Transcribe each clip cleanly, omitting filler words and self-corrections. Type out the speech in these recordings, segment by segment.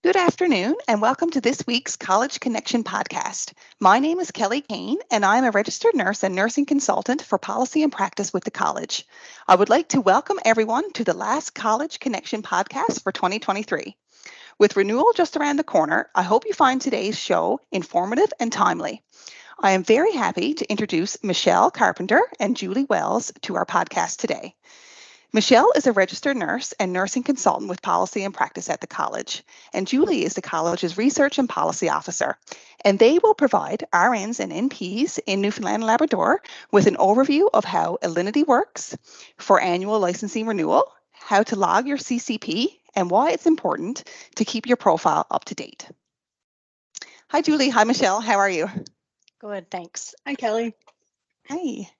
Good afternoon, and welcome to this week's College Connection podcast. My name is Kelly Kane, and I'm a registered nurse and nursing consultant for policy and practice with the college. I would like to welcome everyone to the last College Connection podcast for 2023. With Renewal just around the corner, I hope you find today's show informative and timely. I am very happy to introduce Michelle Carpenter and Julie Wells to our podcast today. Michelle is a registered nurse and nursing consultant with policy and practice at the college, and Julie is the college's research and policy officer. And they will provide RNs and NPs in Newfoundland and Labrador with an overview of how Alinity works for annual licensing renewal, how to log your CCP, and why it's important to keep your profile up to date. Hi, Julie. Hi, Michelle. How are you? Good, thanks. Hi, Kelly. Hi.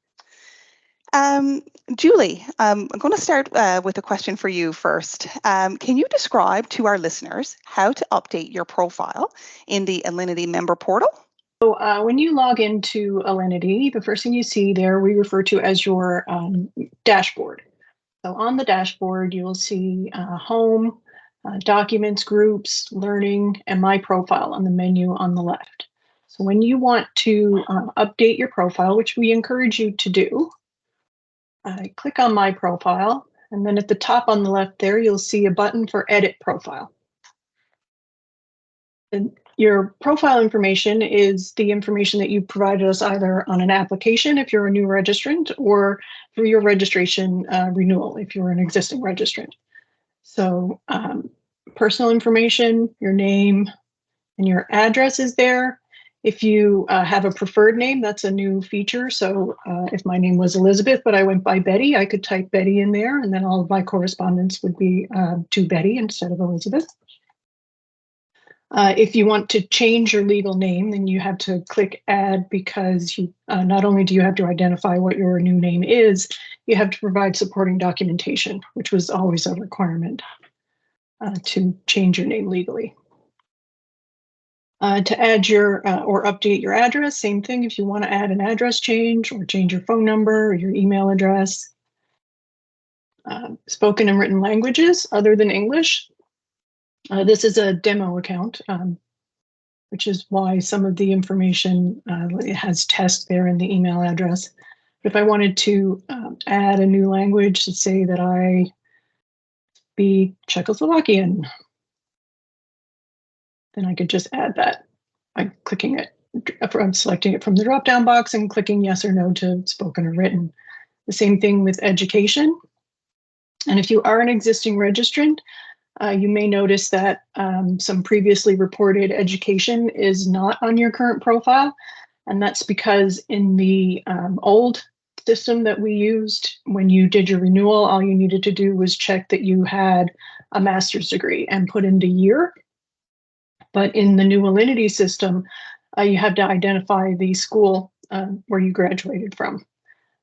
Julie, I'm going to start with a question for you first. Can you describe to our listeners how to update your profile in the Alinity member portal? So when you log into Alinity, the first thing you see there we refer to as your dashboard. So on the dashboard, you will see home, documents, groups, learning, and my profile on the menu on the left. So when you want to update your profile, which we encourage you to do, click on my profile, and then at the top on the left there, you'll see a button for edit profile. And your profile information is the information that you provided us either on an application if you're a new registrant or through your registration renewal if you're an existing registrant. So personal information, your name, and your address is there. If you have a preferred name, that's a new feature. So if my name was Elizabeth, but I went by Betty, I could type Betty in there, and then all of my correspondence would be to Betty instead of Elizabeth. If you want to change your legal name, then you have to click Add because you, not only do you have to identify what your new name is, you have to provide supporting documentation, which was always a requirement to change your name legally. To add your or update your address, same thing. If you want to add an address change or change your phone number or your email address. Spoken and written languages other than English. This is a demo account, which is why some of the information it has test there in the email address. But if I wanted to add a new language to say that I speak Czechoslovakian, then I could just add that by clicking it, I'm selecting it from the drop-down box and clicking yes or no to spoken or written. The same thing with education. And if you are an existing registrant, you may notice that some previously reported education is not on your current profile. And that's because in the old system that we used, when you did your renewal, all you needed to do was check that you had a master's degree and put in the year. But in the new Alinity system, you have to identify the school where you graduated from.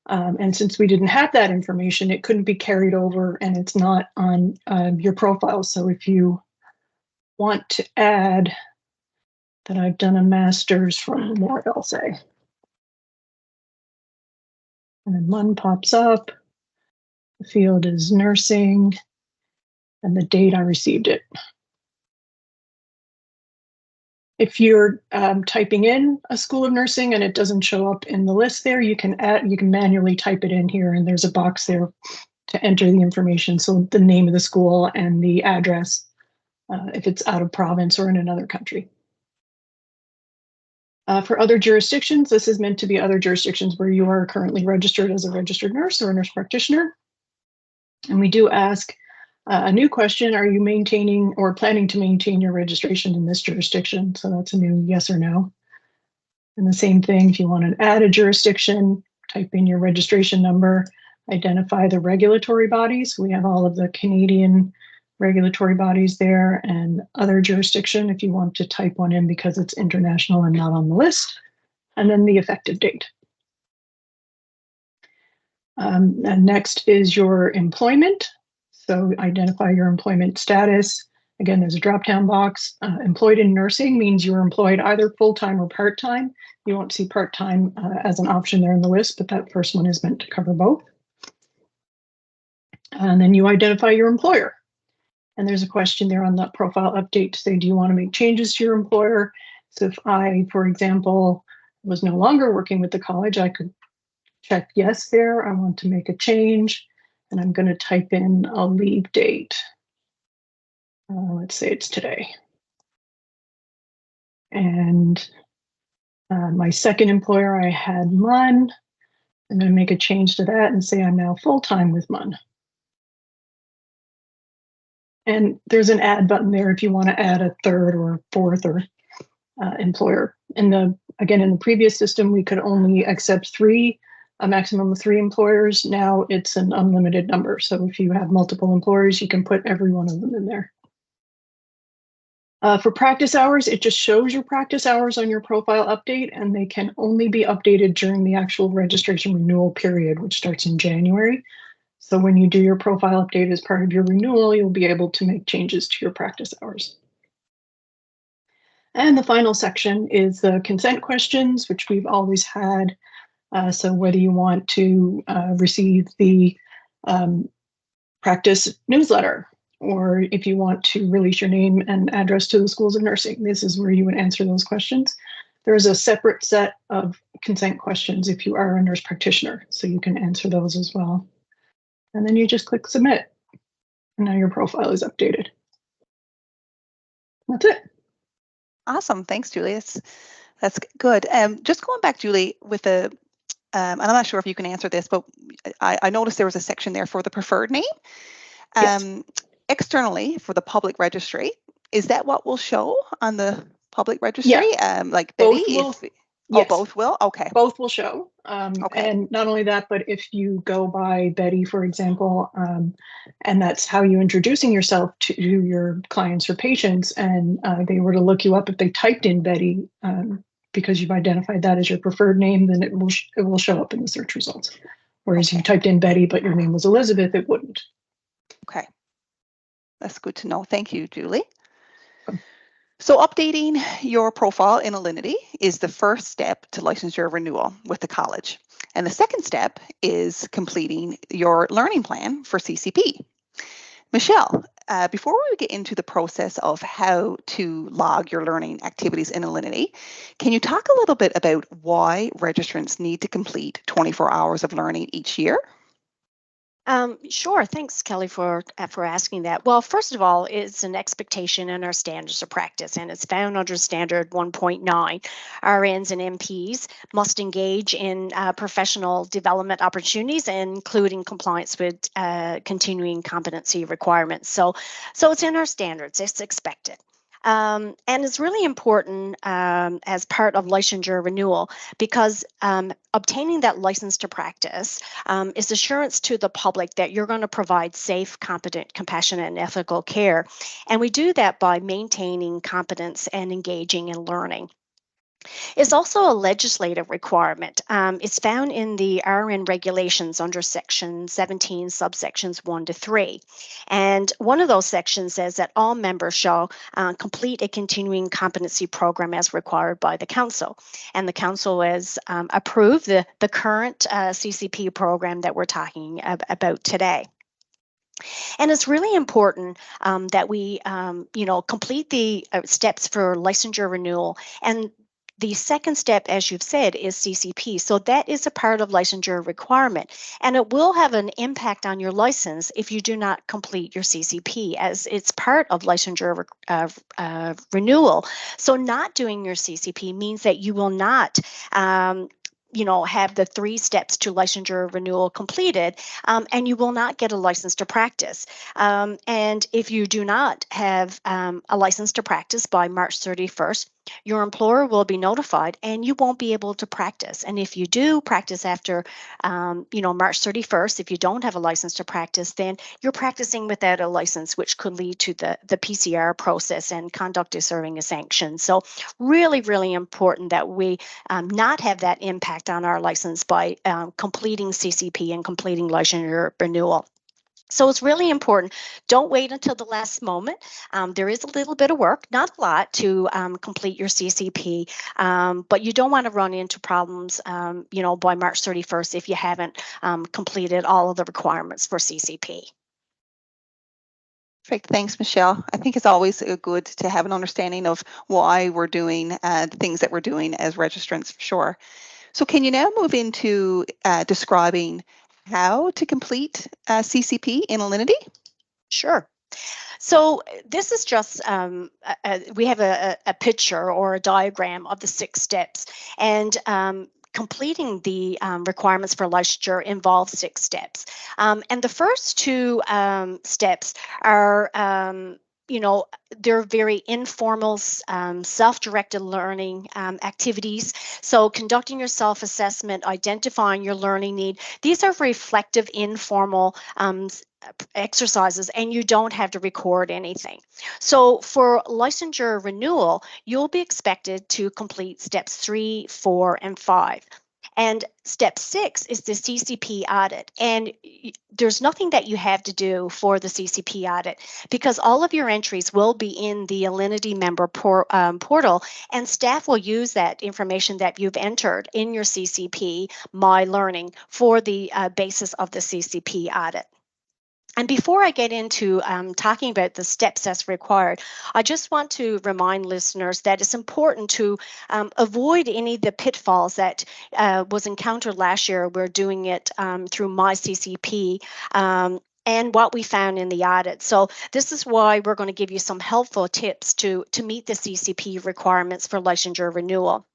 And since we didn't have that information, it couldn't be carried over and it's not on your profile. So if you want to add that I've done a master's from Memorial, say, and then one pops up, the field is nursing, and the date I received it. If you're typing in a school of nursing and it doesn't show up in the list there, you can manually type it in here, and there's a box there to enter the information. So the name of the school and the address, if it's out of province or in another country. For other jurisdictions, this is meant to be other jurisdictions where you are currently registered as a registered nurse or a nurse practitioner. And we do ask a new question, are you maintaining or planning to maintain your registration in this jurisdiction? So that's a new yes or no. And the same thing, if you want to add a jurisdiction, type in your registration number, identify the regulatory bodies. We have all of the Canadian regulatory bodies there and other jurisdiction if you want to type one in because it's international and not on the list. And then the effective date. And next is your employment. So identify your employment status. Again, there's a drop-down box. Employed in nursing means you're employed either full-time or part-time. You won't see part-time as an option there in the list, but that first one is meant to cover both. And then you identify your employer. And there's a question there on that profile update to say, do you want to make changes to your employer? So if I, for example, was no longer working with the college, I could check yes there. I want to make a change, and I'm going to type in a leave date. Let's say it's today. And my second employer, I had MUN. I'm going to make a change to that and say I'm now full-time with MUN. And there's an add button there if you want to add a third or fourth or employer. Again, in the previous system, we could only accept a maximum of 3 employers. Now it's an unlimited number. So if you have multiple employers, you can put every one of them in there. For practice hours, it just shows your practice hours on your profile update, and they can only be updated during the actual registration renewal period, which starts in January. So when you do your profile update as part of your renewal, you'll be able to make changes to your practice hours. And the final section is the consent questions, which we've always had. So whether you want to receive the practice newsletter, or if you want to release your name and address to the schools of nursing, this is where you would answer those questions. There's a separate set of consent questions if you are a nurse practitioner, so you can answer those as well. And then you just click submit, and now your profile is updated. That's it. Awesome. Thanks, Julie. That's good. Just going back, Julie, with and I'm not sure if you can answer this, but I noticed there was a section there for the preferred name. Yes. Externally for the public registry, is that what will show on the public registry? Yeah. Like Both Betty? will. Yes. Oh, both will? Okay. Both will show. Okay. And not only that, but if you go by Betty, for example, and that's how you're introducing yourself to your clients or patients, and they were to look you up, if they typed in Betty, because you've identified that as your preferred name, then it will show up in the search results. Whereas if you typed in Betty, but your name was Elizabeth, it wouldn't. Okay. That's good to know. Thank you, Julie. So updating your profile in Alinity is the first step to licensure renewal with the college. And the second step is completing your learning plan for CCP. Michelle, before we get into the process of how to log your learning activities in Alinity, can you talk a little bit about why registrants need to complete 24 hours of learning each year? Sure. Thanks, Kelly, for asking that. Well, first of all, it's an expectation in our standards of practice, and it's found under Standard 1.9. RNs and NPs must engage in professional development opportunities, including compliance with continuing competency requirements. So it's in our standards. It's expected. And it's really important as part of licensure renewal because obtaining that license to practice is assurance to the public that you're going to provide safe, competent, compassionate, and ethical care. And we do that by maintaining competence and engaging in learning. It's also a legislative requirement. It's found in the RN regulations under Section 17, subsections 1 to 3. And one of those sections says that all members shall complete a continuing competency program as required by the Council. And the Council has approved the current CCP program that we're talking about today. And it's really important that we, complete the steps for licensure renewal. And the second step, as you've said, is CCP. So that is a part of licensure requirement. And it will have an impact on your license if you do not complete your CCP, as it's part of licensure renewal. So not doing your CCP means that you will not have the 3 steps to licensure renewal completed, and you will not get a license to practice. And if you do not have a license to practice by March 31st, your employer will be notified and you won't be able to practice. And if you do practice after, March 31st, if you don't have a license to practice, then you're practicing without a license, which could lead to the PCR process and conduct is serving a sanction. So really, really important that we not have that impact on our license by completing CCP and completing licensure renewal. So it's really important. Don't wait until the last moment. There is a little bit of work, not a lot, to complete your CCP, but you don't want to run into problems, by March 31st if you haven't completed all of the requirements for CCP. Perfect. Thanks, Michelle. I think it's always good to have an understanding of why we're doing the things that we're doing as registrants, for sure. So can you now move into describing how to complete CCP in Alinity? Sure. So this is just, we have a picture or a diagram of the 6 steps, and completing the requirements for licensure involves 6 steps. And the first 2 steps are, you know, they're very informal, self-directed learning activities. So conducting your self-assessment, identifying your learning need, these are reflective, informal exercises, and you don't have to record anything. So for licensure renewal, you'll be expected to complete steps 3, 4, and 5. And step 6 is the CCP audit. And there's nothing that you have to do for the CCP audit because all of your entries will be in the Alinity member portal, and staff will use that information that you've entered in your CCP, My Learning, for the basis of the CCP audit. And before I get into talking about the steps as required, I just want to remind listeners that it's important to avoid any of the pitfalls that was encountered last year. We're doing it through my CCP. And what we found in the audit. So this is why we're going to give you some helpful tips to meet the CCP requirements for licensure renewal.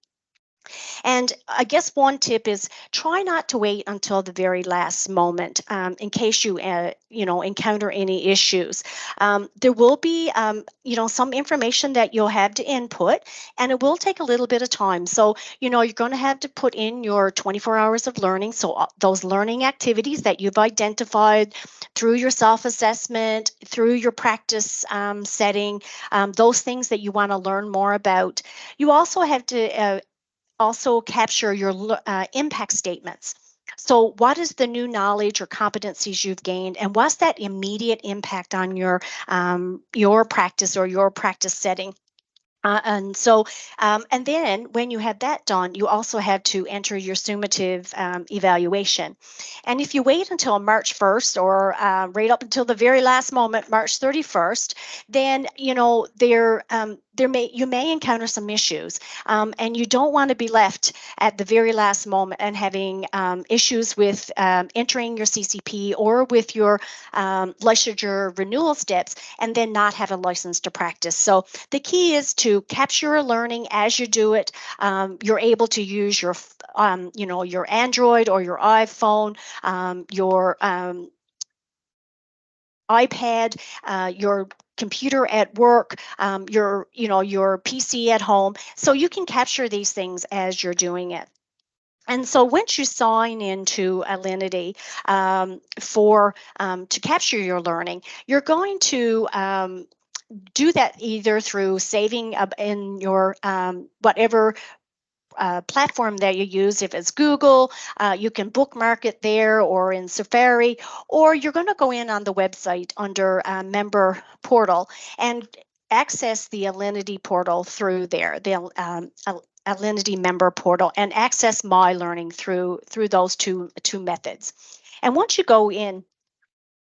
And I guess one tip is try not to wait until the very last moment in case you encounter any issues. There will be some information that you'll have to input, and it will take a little bit of time. So you're going to have to put in your 24 hours of learning. So those learning activities that you've identified through your self-assessment, through your practice setting, those things that you want to learn more about. You also have to also capture your impact statements. So what is the new knowledge or competencies you've gained, and what's that immediate impact on your practice or your practice setting? And then when you have that done, you also have to enter your summative evaluation. And if you wait until March 1st or right up until the very last moment, March 31st, then you may encounter some issues, and you don't want to be left at the very last moment and having issues with entering your CCP or with your licensure renewal steps, and then not have a license to practice. So the key is to capture your learning as you do it. You're able to use your Android or your iPhone, your iPad, your computer at work, your PC at home. So you can capture these things as you're doing it. And so once you sign into Alinity to capture your learning, you're going to do that either through saving in your whatever platform that you use. If it's Google, you can bookmark it there or in Safari, or you're going to go in on the website under member portal and access the Alinity portal through there, the Alinity member portal, and access My Learning through those two methods. And once you go in,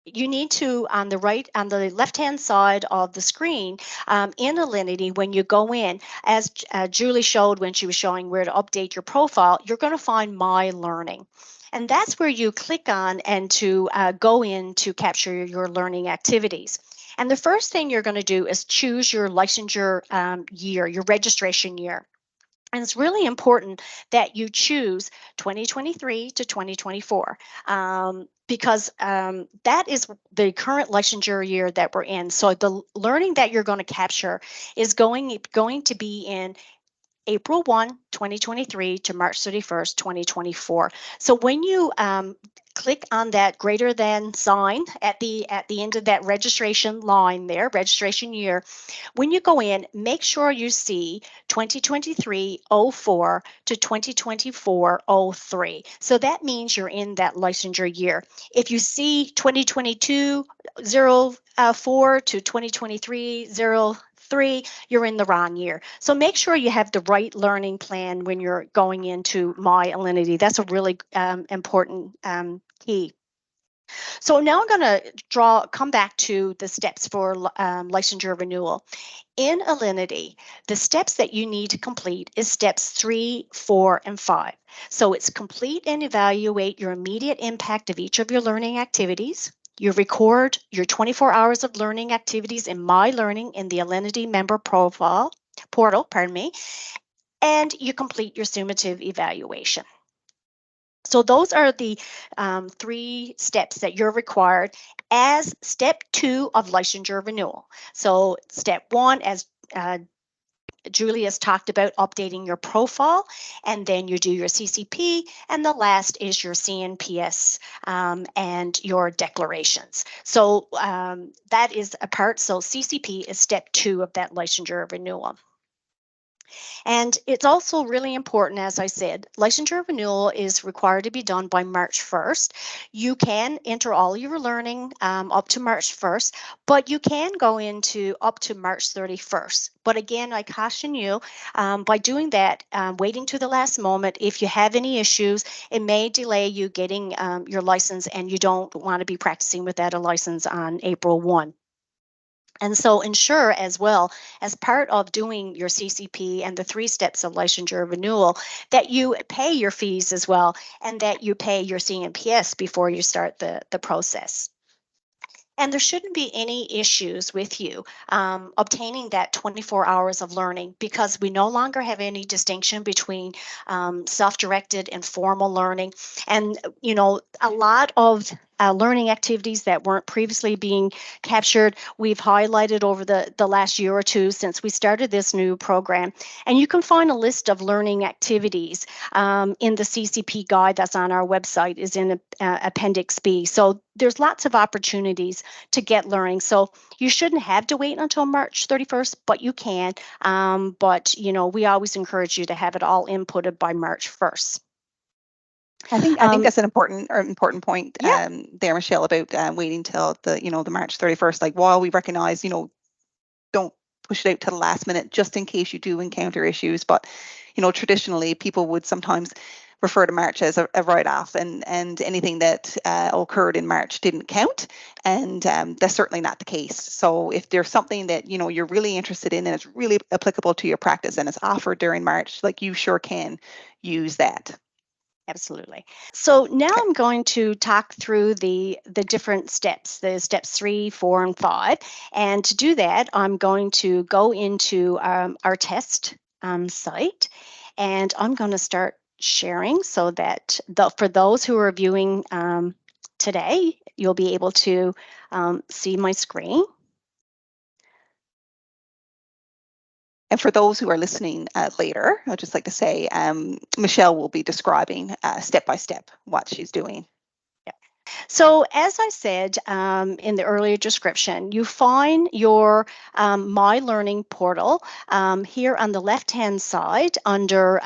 you need to, on the left-hand side of the screen, in Alinity, when you go in, as Julie showed when she was showing where to update your profile, you're going to find My Learning. And that's where you click on and to go in to capture your learning activities. And the first thing you're going to do is choose your licensure year, your registration year. And it's really important that you choose 2023 to 2024 because that is the current licensure year that we're in. So the learning that you're going to capture is going to be in April 1, 2023 to March 31st, 2024. So when you click on that greater than sign at the end of that registration line there, registration year, when you go in, make sure you see 2023-04 to 2024-03. So that means you're in that licensure year. If you see 2022-04 to 2023-03, you're in the wrong year. So make sure you have the right learning plan when you're going into My Alinity. That's a really important key. So now I'm going to come back to the steps for licensure renewal. In Alinity, the steps that you need to complete is steps 3, 4, and 5. So it's complete and evaluate your immediate impact of each of your learning activities. You record your 24 hours of learning activities in My Learning in the Alinity member portal, and you complete your summative evaluation. So those are the 3 steps that you're required as step 2 of licensure renewal. So step 1, as Julie has talked about, updating your profile, and then you do your CCP, and the last is your CNPS and your declarations. So that is a part. So CCP is step 2 of that licensure renewal. And it's also really important, as I said, licensure renewal is required to be done by March 1st. You can enter all your learning up to March 1st, but you can go into up to March 31st. But again, I caution you, by doing that, waiting to the last moment, if you have any issues, it may delay you getting your license, and you don't want to be practicing without a license on April 1. And so ensure as well, as part of doing your CCP and the 3 steps of licensure renewal, that you pay your fees as well, and that you pay your CNPS before you start the process. And there shouldn't be any issues with you obtaining that 24 hours of learning, because we no longer have any distinction between self-directed and formal learning. And, you know, a lot of learning activities that weren't previously being captured, we've highlighted over the last year or two since we started this new program. And you can find a list of learning activities in the CCP guide that's on our website, is in Appendix B. So there's lots of opportunities to get learning. So you shouldn't have to wait until March 31st, but you can. But, you know, we always encourage you to have it all inputted by March 1st. I think that's an important point Yeah. there, Michelle, about waiting till the March 31st. Like, while we recognize, don't push it out to the last minute just in case you do encounter issues. But, traditionally people would sometimes refer to March as a write-off, and anything that occurred in March didn't count. And that's certainly not the case. So if there's something that, you're really interested in and it's really applicable to your practice and it's offered during March, like, you sure can use that. Absolutely. So now I'm going to talk through the different steps, the steps 3, 4, and 5. And to do that, I'm going to go into our test site, and I'm going to start sharing so that for those who are viewing today, you'll be able to see my screen. And for those who are listening later, I'd just like to say Michelle will be describing step by step what she's doing. So as I said in the earlier description, you find your My Learning portal here on the left-hand side under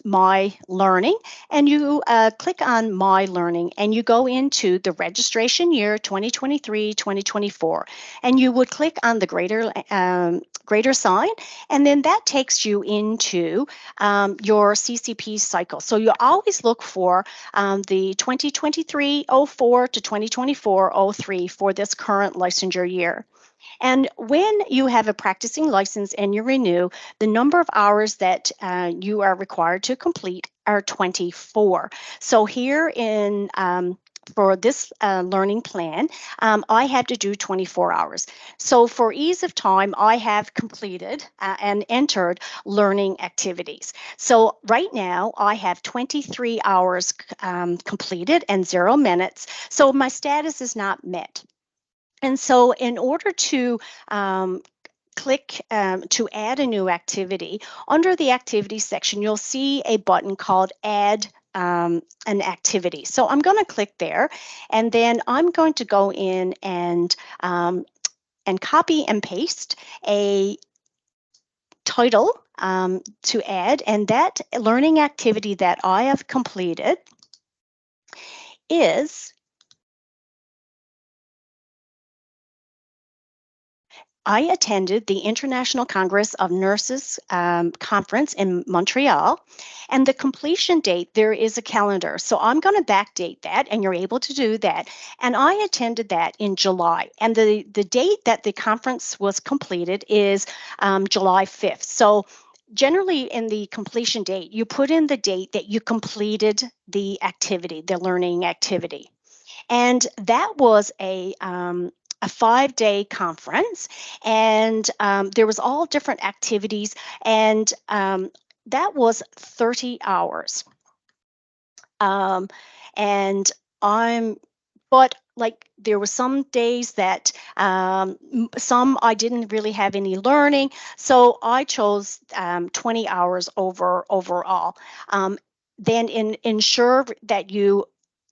My Learning, and you click on My Learning, and you go into the registration year 2023-2024, and you would click on the greater sign, and then that takes you into your CCP cycle. So you always look for the 2023-04 to 2024-03 for this current licensure year. And when you have a practicing license and you renew, the number of hours that you are required to complete are 24. So here in for this learning plan, I have to do 24 hours. So for ease of time, I have completed and entered learning activities. So right now, I have 23 hours completed and 0 minutes. So my status is not met. And so in order to click to add a new activity, under the activity section, you'll see a button called Add an Activity. So I'm going to click there, and then I'm going to go in and copy and paste a title to add, and that learning activity that I have completed is I attended the International Congress of Nurses conference in Montreal, and the completion date, there is a calendar. So I'm going to backdate that, and you're able to do that. And I attended that in July, and the date that the conference was completed is July 5th. So generally in the completion date, you put in the date that you completed the activity, the learning activity. And that was a 5-day conference, and there was all different activities, and that was 30 hours. And I'm but like there were some days that some I didn't really have any learning, so I chose 20 hours overall. Then ensure that you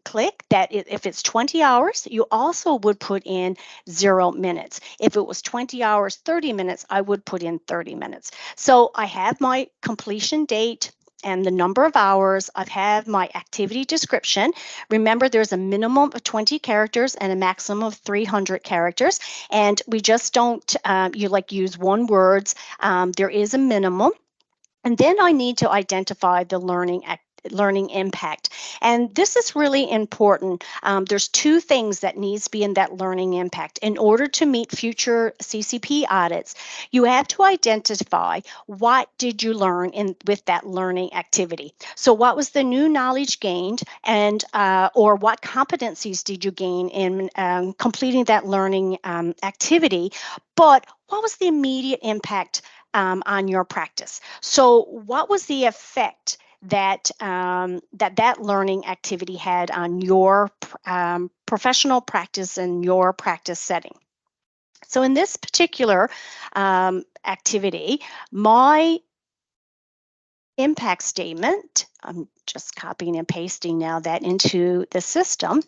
click that if it's 20 hours, you also would put in 0 minutes. If it was 20 hours, 30 minutes, I would put in 30 minutes. So I have my completion date and the number of hours. I have my activity description. Remember, there's a minimum of 20 characters and a maximum of 300 characters. And we just don't, use one words. There is a minimum. And then I need to identify the learning impact. And this is really important. There's two things that needs to be in that learning impact. In order to meet future CCP audits, you have to identify what did you learn with that learning activity. So what was the new knowledge gained, and or what competencies did you gain in completing that learning activity, but what was the immediate impact on your practice? So what was the effect that that learning activity had on your professional practice and your practice setting? So in this particular activity, my impact statement, I'm just copying and pasting now that into the system.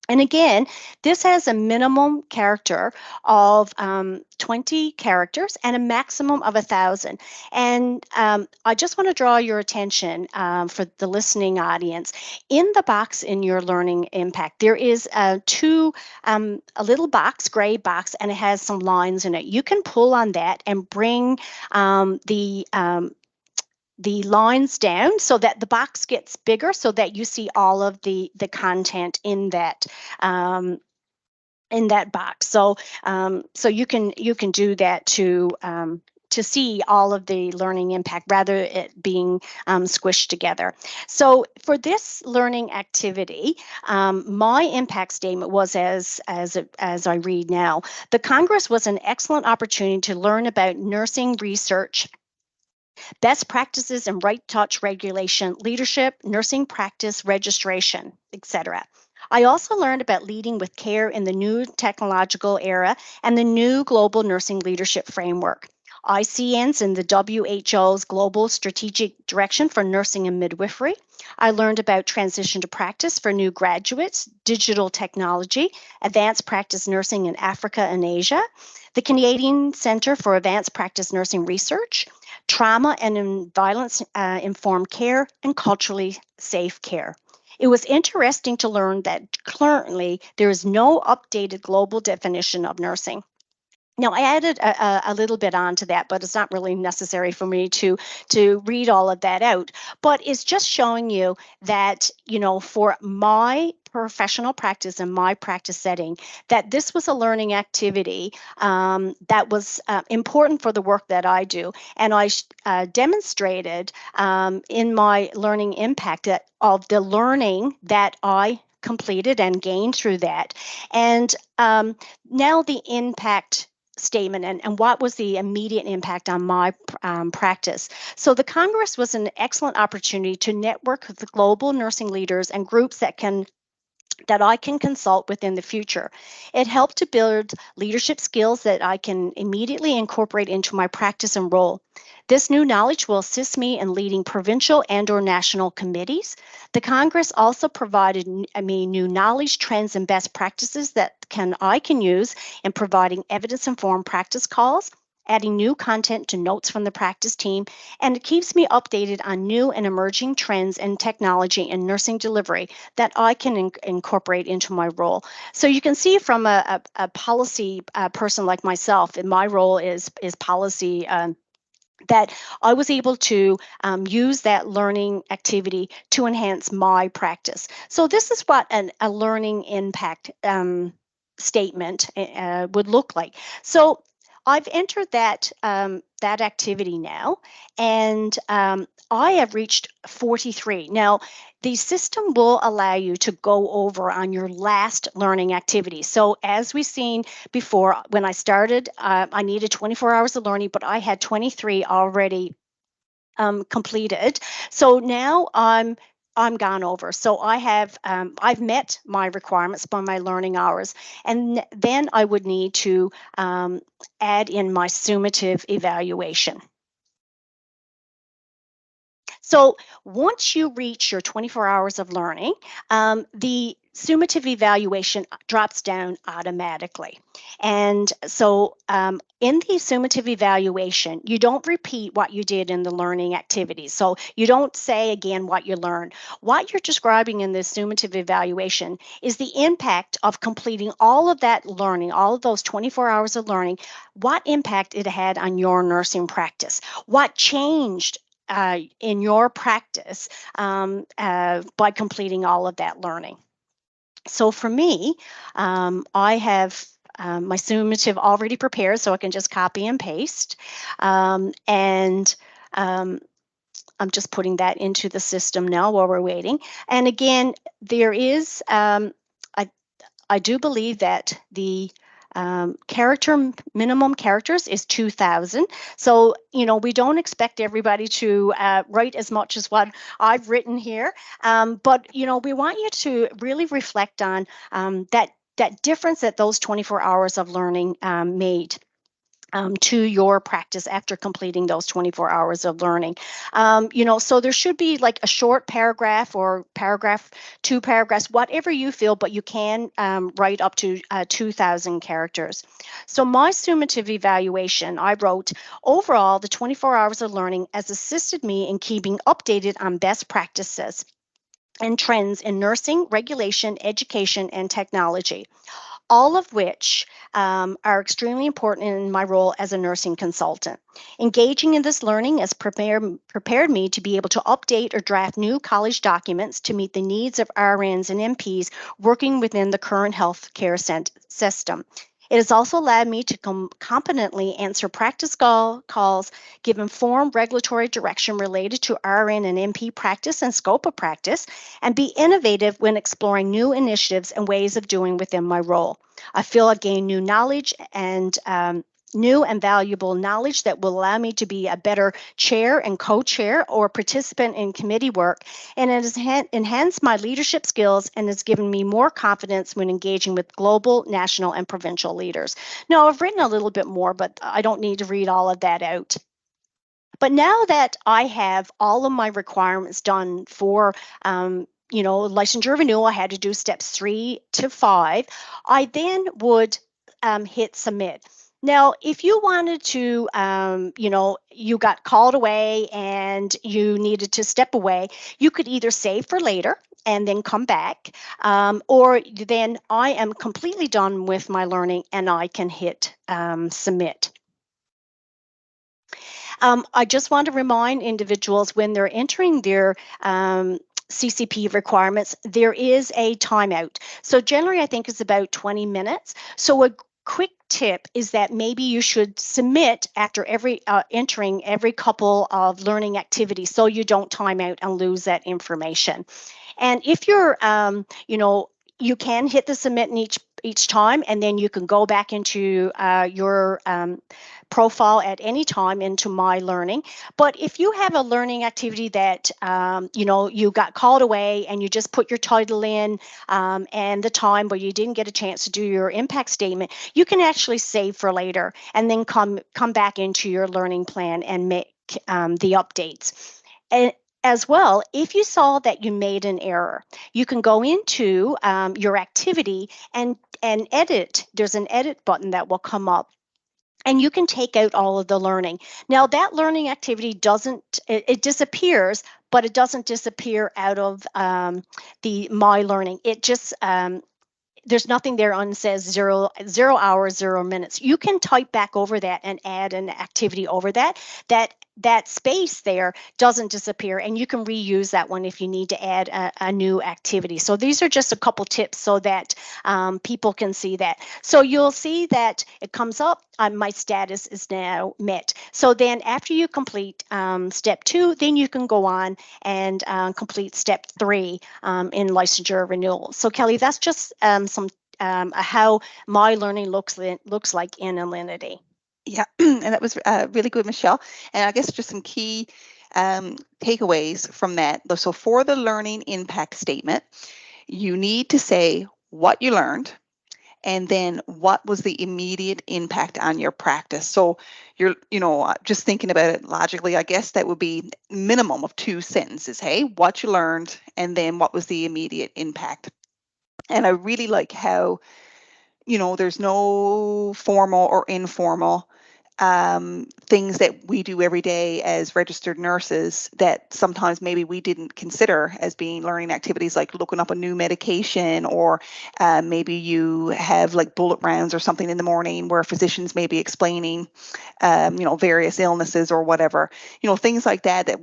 And again, this has a minimum character of 20 characters and a maximum of 1,000. And I just want to draw your attention for the listening audience. In the box in your learning impact, there is a little box, gray box, and it has some lines in it. You can pull on that and bring the lines down so that the box gets bigger, so that you see all of the content in that box. So so you can do that to see all of the learning impact rather it being squished together. So for this learning activity, my impact statement was as I read now. The Congress was an excellent opportunity to learn about nursing research, best practices in right touch regulation, leadership, nursing practice registration, etc. I also learned about leading with care in the new technological era and the new global nursing leadership framework. ICNs in the WHO's Global Strategic Direction for Nursing and Midwifery. I learned about transition to practice for new graduates, digital technology, advanced practice nursing in Africa and Asia, the Canadian Centre for Advanced Practice Nursing Research, trauma and violence informed care, and culturally safe care. It was interesting to learn that currently there is no updated global definition of nursing. Now, I added a little bit onto that, but it's not really necessary for me to read all of that out. But it's just showing you that, for my professional practice and my practice setting, that this was a learning activity that was important for the work that I do. And I demonstrated in my learning impact of the learning that I completed and gained through that. And now the impact statement and what was the immediate impact on my practice. So the Congress was an excellent opportunity to network with the global nursing leaders and groups that I can consult with in the future. It helped to build leadership skills that I can immediately incorporate into my practice and role. This new knowledge will assist me in leading provincial and/or national committees. The Congress also provided me new knowledge, trends, and best practices that I can use in providing evidence-informed practice calls adding new content to notes from the practice team, and it keeps me updated on new and emerging trends and technology in nursing delivery that I can incorporate into my role. So you can see from a policy person like myself, and my role is policy. That I was able to use that learning activity to enhance my practice. So this is what a learning impact statement would look like. So I've entered that activity now, and I have reached 43. Now, the system will allow you to go over on your last learning activity. So as we've seen before, when I started, I needed 24 hours of learning, but I had 23 already completed. So now I'm gone over. So I've met my requirements by my learning hours, and then I would need to add in my summative evaluation. So once you reach your 24 hours of learning, the summative evaluation drops down automatically. And so in the summative evaluation, you don't repeat what you did in the learning activities. So you don't say again what you learned. What you're describing in the summative evaluation is the impact of completing all of that learning, all of those 24 hours of learning, what impact it had on your nursing practice, what changed in your practice by completing all of that learning. So for me, I have my summative already prepared, so I can just copy and paste. And I'm just putting that into the system now while we're waiting. And again, there is, I do believe that the minimum characters is 2,000. So, we don't expect everybody to write as much as what I've written here. But, we want you to really reflect on that difference that those 24 hours of learning made. To your practice after completing those 24 hours of learning. So there should be like a short paragraph or paragraph, 2 paragraphs, whatever you feel, but you can write up to 2,000 characters. So my summative evaluation, I wrote, overall, the 24 hours of learning has assisted me in keeping updated on best practices and trends in nursing, regulation, education, and technology, all of which are extremely important in my role as a nursing consultant. Engaging in this learning has prepared me to be able to update or draft new college documents to meet the needs of RNs and NPs working within the current healthcare system. It has also allowed me to competently answer practice calls, give informed regulatory direction related to RN and NP practice and scope of practice, and be innovative when exploring new initiatives and ways of doing within my role. I feel I gain new knowledge and new and valuable knowledge that will allow me to be a better chair and co-chair or participant in committee work, and it has enhanced my leadership skills and has given me more confidence when engaging with global, national, and provincial leaders. Now, I've written a little bit more, but I don't need to read all of that out. But now that I have all of my requirements done for licensure renewal, I had to do steps 3 to 5. I then would hit submit. Now, if you wanted to, you got called away and you needed to step away, you could either save for later and then come back, or then I am completely done with my learning and I can hit submit. I just want to remind individuals when they're entering their CCP requirements, there is a timeout. So generally, I think it's about 20 minutes. So a quick tip is that maybe you should submit after entering every couple of learning activities so you don't time out and lose that information. And if you're, you can hit the submit in each time, and then you can go back into your profile at any time into My Learning. But if you have a learning activity that, you got called away and you just put your title in and the time, but you didn't get a chance to do your impact statement, you can actually save for later and then come back into your learning plan and make the updates. And as well, if you saw that you made an error, you can go into your activity and edit. There's an edit button that will come up and you can take out all of the learning. Now that learning activity it disappears, but it doesn't disappear out of the My Learning. It just there's nothing there on says 0 hours, 0 minutes. You can type back over that and add an activity over that. That space there doesn't disappear, and you can reuse that one if you need to add a new activity. So these are just a couple tips so that people can see that. So you'll see that it comes up, my status is now met. So then after you complete step 2, then you can go on and complete step 3 in licensure renewal. So Kelly, that's just some how My Learning looks like in Alinity. Yeah, and that was really good, Michelle. And I guess just some key takeaways from that. So for the learning impact statement, you need to say what you learned, and then what was the immediate impact on your practice. So you're, just thinking about it logically, I guess that would be minimum of 2 sentences. Hey, what you learned, and then what was the immediate impact. And I really like how, there's no formal or informal things that we do every day as registered nurses that sometimes maybe we didn't consider as being learning activities, like looking up a new medication, or maybe you have like bullet rounds or something in the morning where physicians may be explaining, various illnesses or whatever, things like that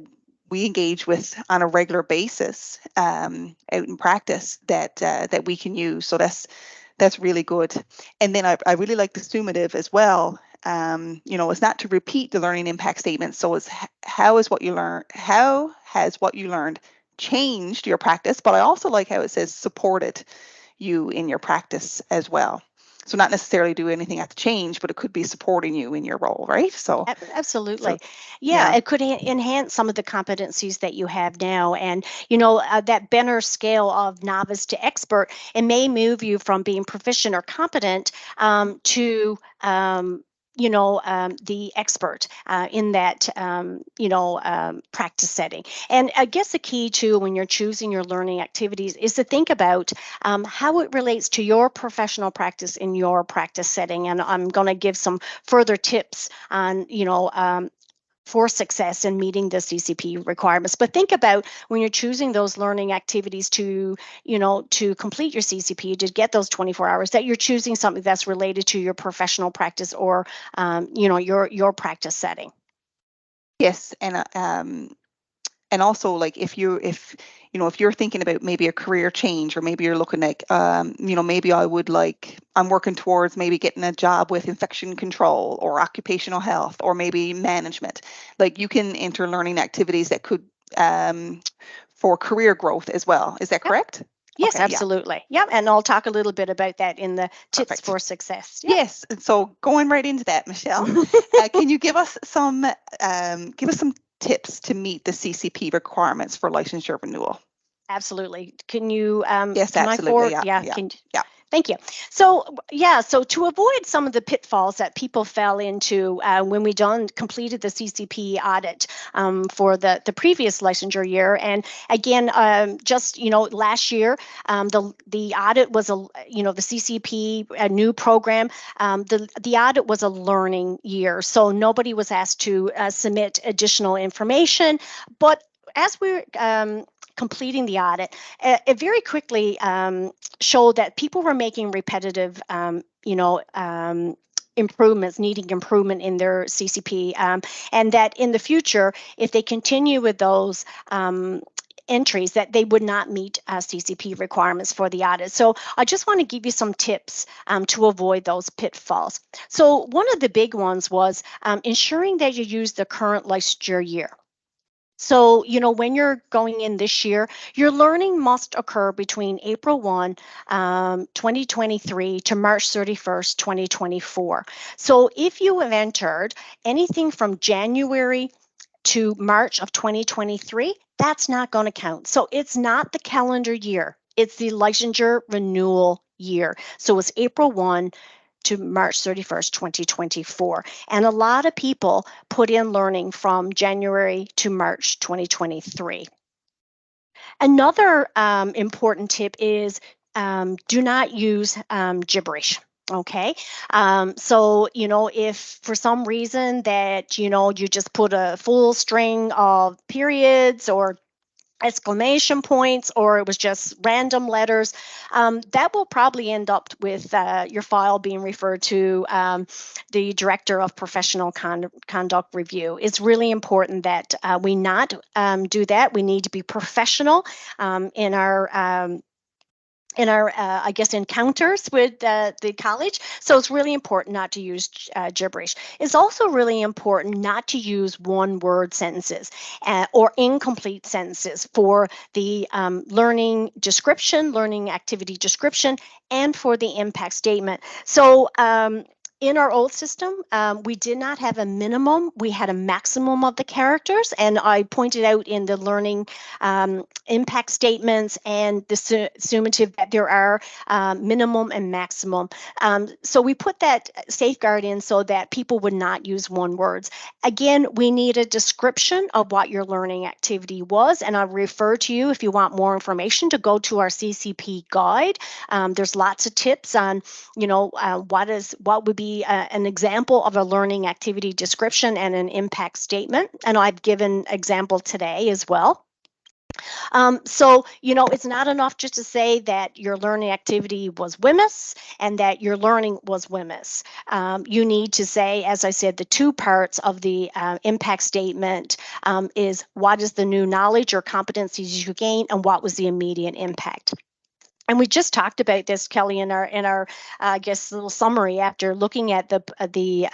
we engage with on a regular basis out in practice that we can use. So that's really good. And then I really like the summative as well. It's not to repeat the learning impact statement. So it's how has what you learned changed your practice? But I also like how it says supported you in your practice as well. So not necessarily do anything have to change, but it could be supporting you in your role, right? So absolutely. So, yeah, yeah. it could enhance some of the competencies that you have now. And, that Benner scale of novice to expert, it may move you from being proficient or competent to the expert in that, practice setting. And I guess the key too, when you're choosing your learning activities, is to think about how it relates to your professional practice in your practice setting. And I'm going to give some further tips on, for success in meeting the CCP requirements. But think about when you're choosing those learning activities to complete your CCP, to get those 24 hours, that you're choosing something that's related to your professional practice or, your practice setting. Yes, and also, like, if you're thinking about maybe a career change, or maybe you're looking like, maybe I'm working towards maybe getting a job with infection control or occupational health or maybe management, like you can enter learning activities that could for career growth as well. Is that correct? Yes, Okay, yeah. absolutely. Yeah, and I'll talk a little bit about that in the tips Perfect. for success. Yep. Yes, and so going right into that, Michelle, can you give us some tips to meet the CCP requirements for licensure renewal? Absolutely. Can you? Yes, can absolutely. I Yeah, Yeah. yeah. Thank you. So so to avoid some of the pitfalls that people fell into when we completed the CCP audit for the previous licensure year, and again, just last year, the audit was the CCP, a new program. The audit was a learning year, so nobody was asked to submit additional information, but as we're completing the audit, it very quickly showed that people were making repetitive, improvements, needing improvement in their CCP, and that in the future, if they continue with those entries, that they would not meet CCP requirements for the audit. So I just want to give you some tips to avoid those pitfalls. So one of the big ones was ensuring that you use the current licensure year. So, when you're going in this year, your learning must occur between April 1, 2023 to March 31st, 2024. So if you have entered anything from January to March of 2023, that's not going to count. So it's not the calendar year, it's the licensure renewal year. So it's April 1 to March 31st, 2024. And a lot of people put in learning from January to March 2023. Another important tip is do not use gibberish. Okay. So, if for some reason that, you just put a full string of periods or exclamation points, or it was just random letters, that will probably end up with your file being referred to the Director of Professional Conduct Review. It's really important that we not do that. We need to be professional in our I guess, encounters with the college. So it's really important not to use gibberish. It's also really important not to use one word sentences or incomplete sentences for the learning description, learning activity description, and for the impact statement. So in our old system, we did not have a minimum. We had a maximum of the characters, and I pointed out in the learning impact statements and the summative that there are minimum and maximum. So we put that safeguard in so that people would not use one words. Again, we need a description of what your learning activity was, and I'll refer to you, if you want more information, to go to our CCP guide. There's lots of tips on, what would be an example of a learning activity description and an impact statement, and I've given example today as well. So, it's not enough just to say that your learning activity was WMIS and that your learning was WMIS. You need to say, as I said, the two parts of the impact statement is what is the new knowledge or competencies you gain, and what was the immediate impact. And we just talked about this, Kelly, in our I guess, little summary after looking at the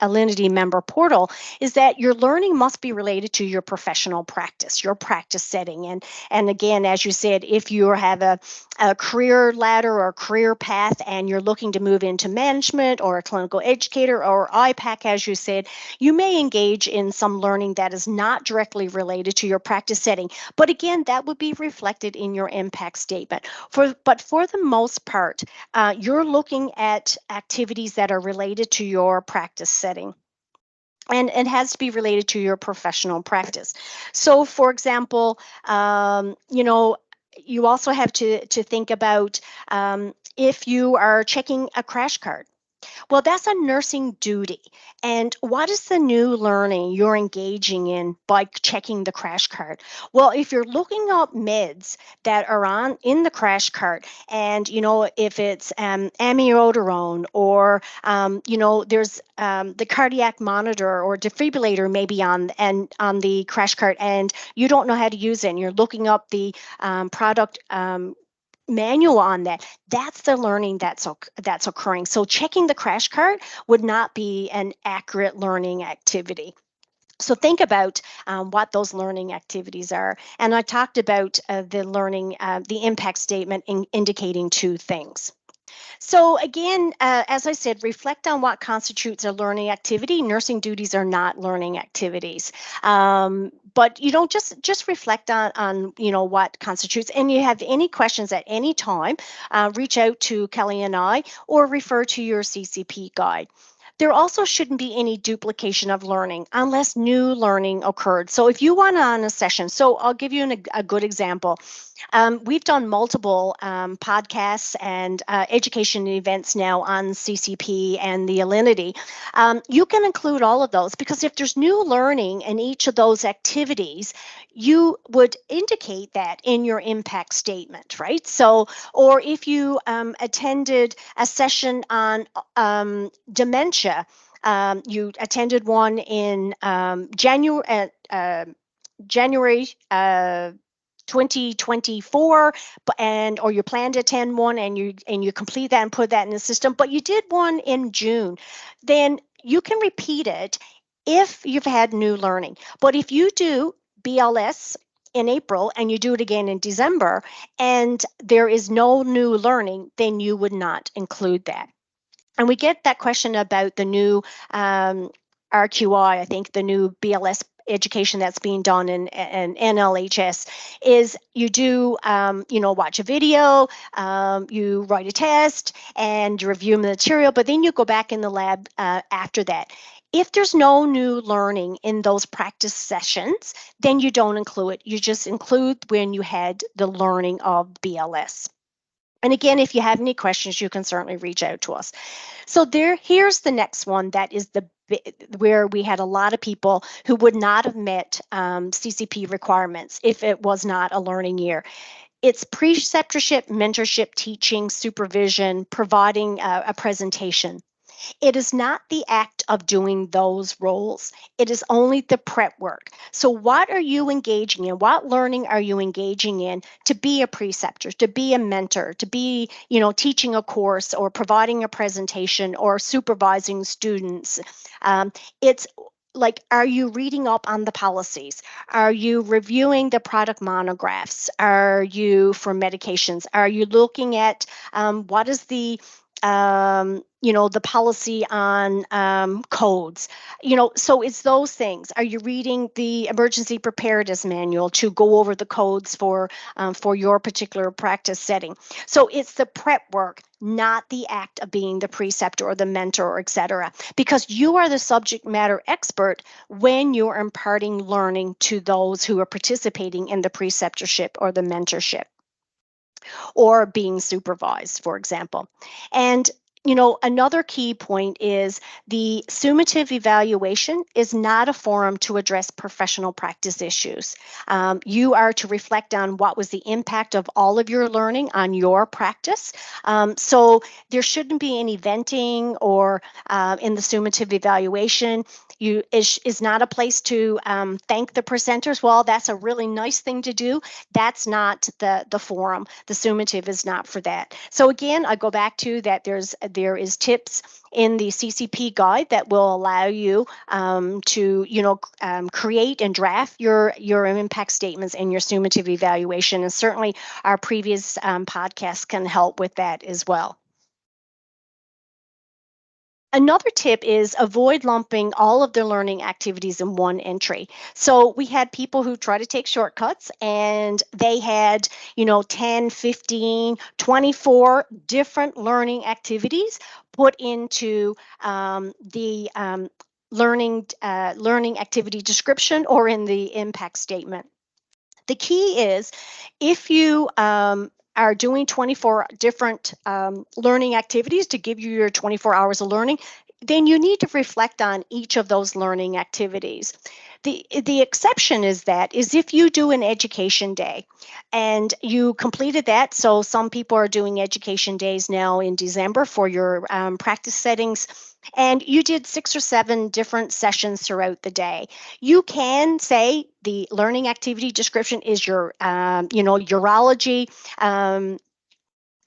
Alinity member portal, is that your learning must be related to your professional practice, your practice setting. And again, as you said, if you have a career ladder or a career path and you're looking to move into management or a clinical educator or IPAC, as you said, you may engage in some learning that is not directly related to your practice setting. But again, that would be reflected in your impact statement. But for the most part, you're looking at activities that are related to your practice setting. And it has to be related to your professional practice. So, for example, you also have to think about if you are checking a crash card. Well, that's a nursing duty. And what is the new learning you're engaging in by checking the crash card? Well, if you're looking up meds that are on in the crash card, and if it's amiodarone, or there's the cardiac monitor or defibrillator maybe on the crash card, and you don't know how to use it, and you're looking up the product manual on that, that's the learning that's occurring. So checking the crash card would not be an accurate learning activity. So think about what those learning activities are. And I talked about the impact statement indicating two things. So again, as I said, reflect on what constitutes a learning activity. Nursing duties are not learning activities. But just reflect on what constitutes. And you have any questions at any time, reach out to Kelly and I, or refer to your CCP guide. There also shouldn't be any duplication of learning unless new learning occurred. So if you want on a session, so I'll give you a good example. We've done multiple podcasts and education events now on CCP and the Alinity. You can include all of those, because if there's new learning in each of those activities, you would indicate that in your impact statement, right? So, or if you attended a session on dementia, you attended one in January 2024, or you plan to attend one, and you complete that and put that in the system, but you did one in June, then you can repeat it if you've had new learning. But if you do BLS in April and you do it again in December and there is no new learning, then you would not include that. And we get that question about the new RQI, I think the new BLS education that's being done in NLHS, is you do, watch a video, you write a test, and you review the material, but then you go back in the lab after that. If there's no new learning in those practice sessions, then you don't include it. You just include when you had the learning of BLS. And again, if you have any questions, you can certainly reach out to us. So here's the next one that is where we had a lot of people who would not have met CCP requirements if it was not a learning year. It's preceptorship, mentorship, teaching, supervision, providing a presentation. It is not the act of doing those roles. It is only the prep work. So what are you engaging in? What learning are you engaging in to be a preceptor, to be a mentor, to be, teaching a course or providing a presentation or supervising students? It's like, are you reading up on the policies? Are you reviewing the product monographs? Are you for medications? Are you looking at what is the the policy on codes, so it's those things. Are you reading the emergency preparedness manual to go over the codes for your particular practice setting? So it's the prep work, not the act of being the preceptor or the mentor, or etc. Because you are the subject matter expert when you're imparting learning to those who are participating in the preceptorship or the mentorship, or being supervised, for example. And another key point is the summative evaluation is not a forum to address professional practice issues. You are to reflect on what was the impact of all of your learning on your practice. So there shouldn't be any venting or in the summative evaluation. Is not a place to thank the presenters. Well, that's a really nice thing to do. That's not the forum. The summative is not for that. So again, I go back to that there is tips in the CCP guide that will allow you to create and draft your impact statements and your summative evaluation. And certainly our previous podcasts can help with that as well. Another tip is avoid lumping all of their learning activities in one entry. So we had people who try to take shortcuts, and they had, 10, 15, 24 different learning activities put into the learning activity description or in the impact statement. The key is, if you are doing 24 different learning activities to give you your 24 hours of learning, then you need to reflect on each of those learning activities. The exception is if you do an education day and you completed that. So some people are doing education days now in December for your practice settings, and you did 6 or 7 different sessions throughout the day. You can say the learning activity description is your urology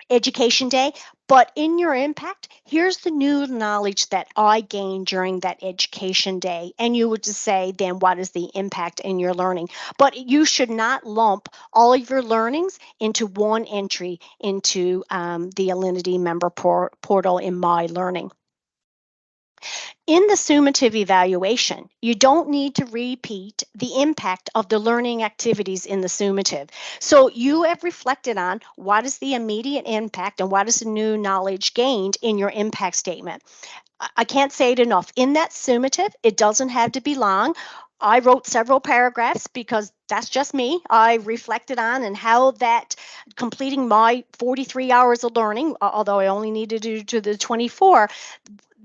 education day, but in your impact, here's the new knowledge that I gained during that education day. And you would just say, then what is the impact in your learning? But you should not lump all of your learnings into one entry into the Alinity member portal in My Learning. In the summative evaluation, you don't need to repeat the impact of the learning activities in the summative. So you have reflected on what is the immediate impact and what is the new knowledge gained in your impact statement. I can't say it enough. In that summative, it doesn't have to be long. I wrote several paragraphs because that's just me. I reflected on and how that completing my 43 hours of learning, although I only needed to do the 24,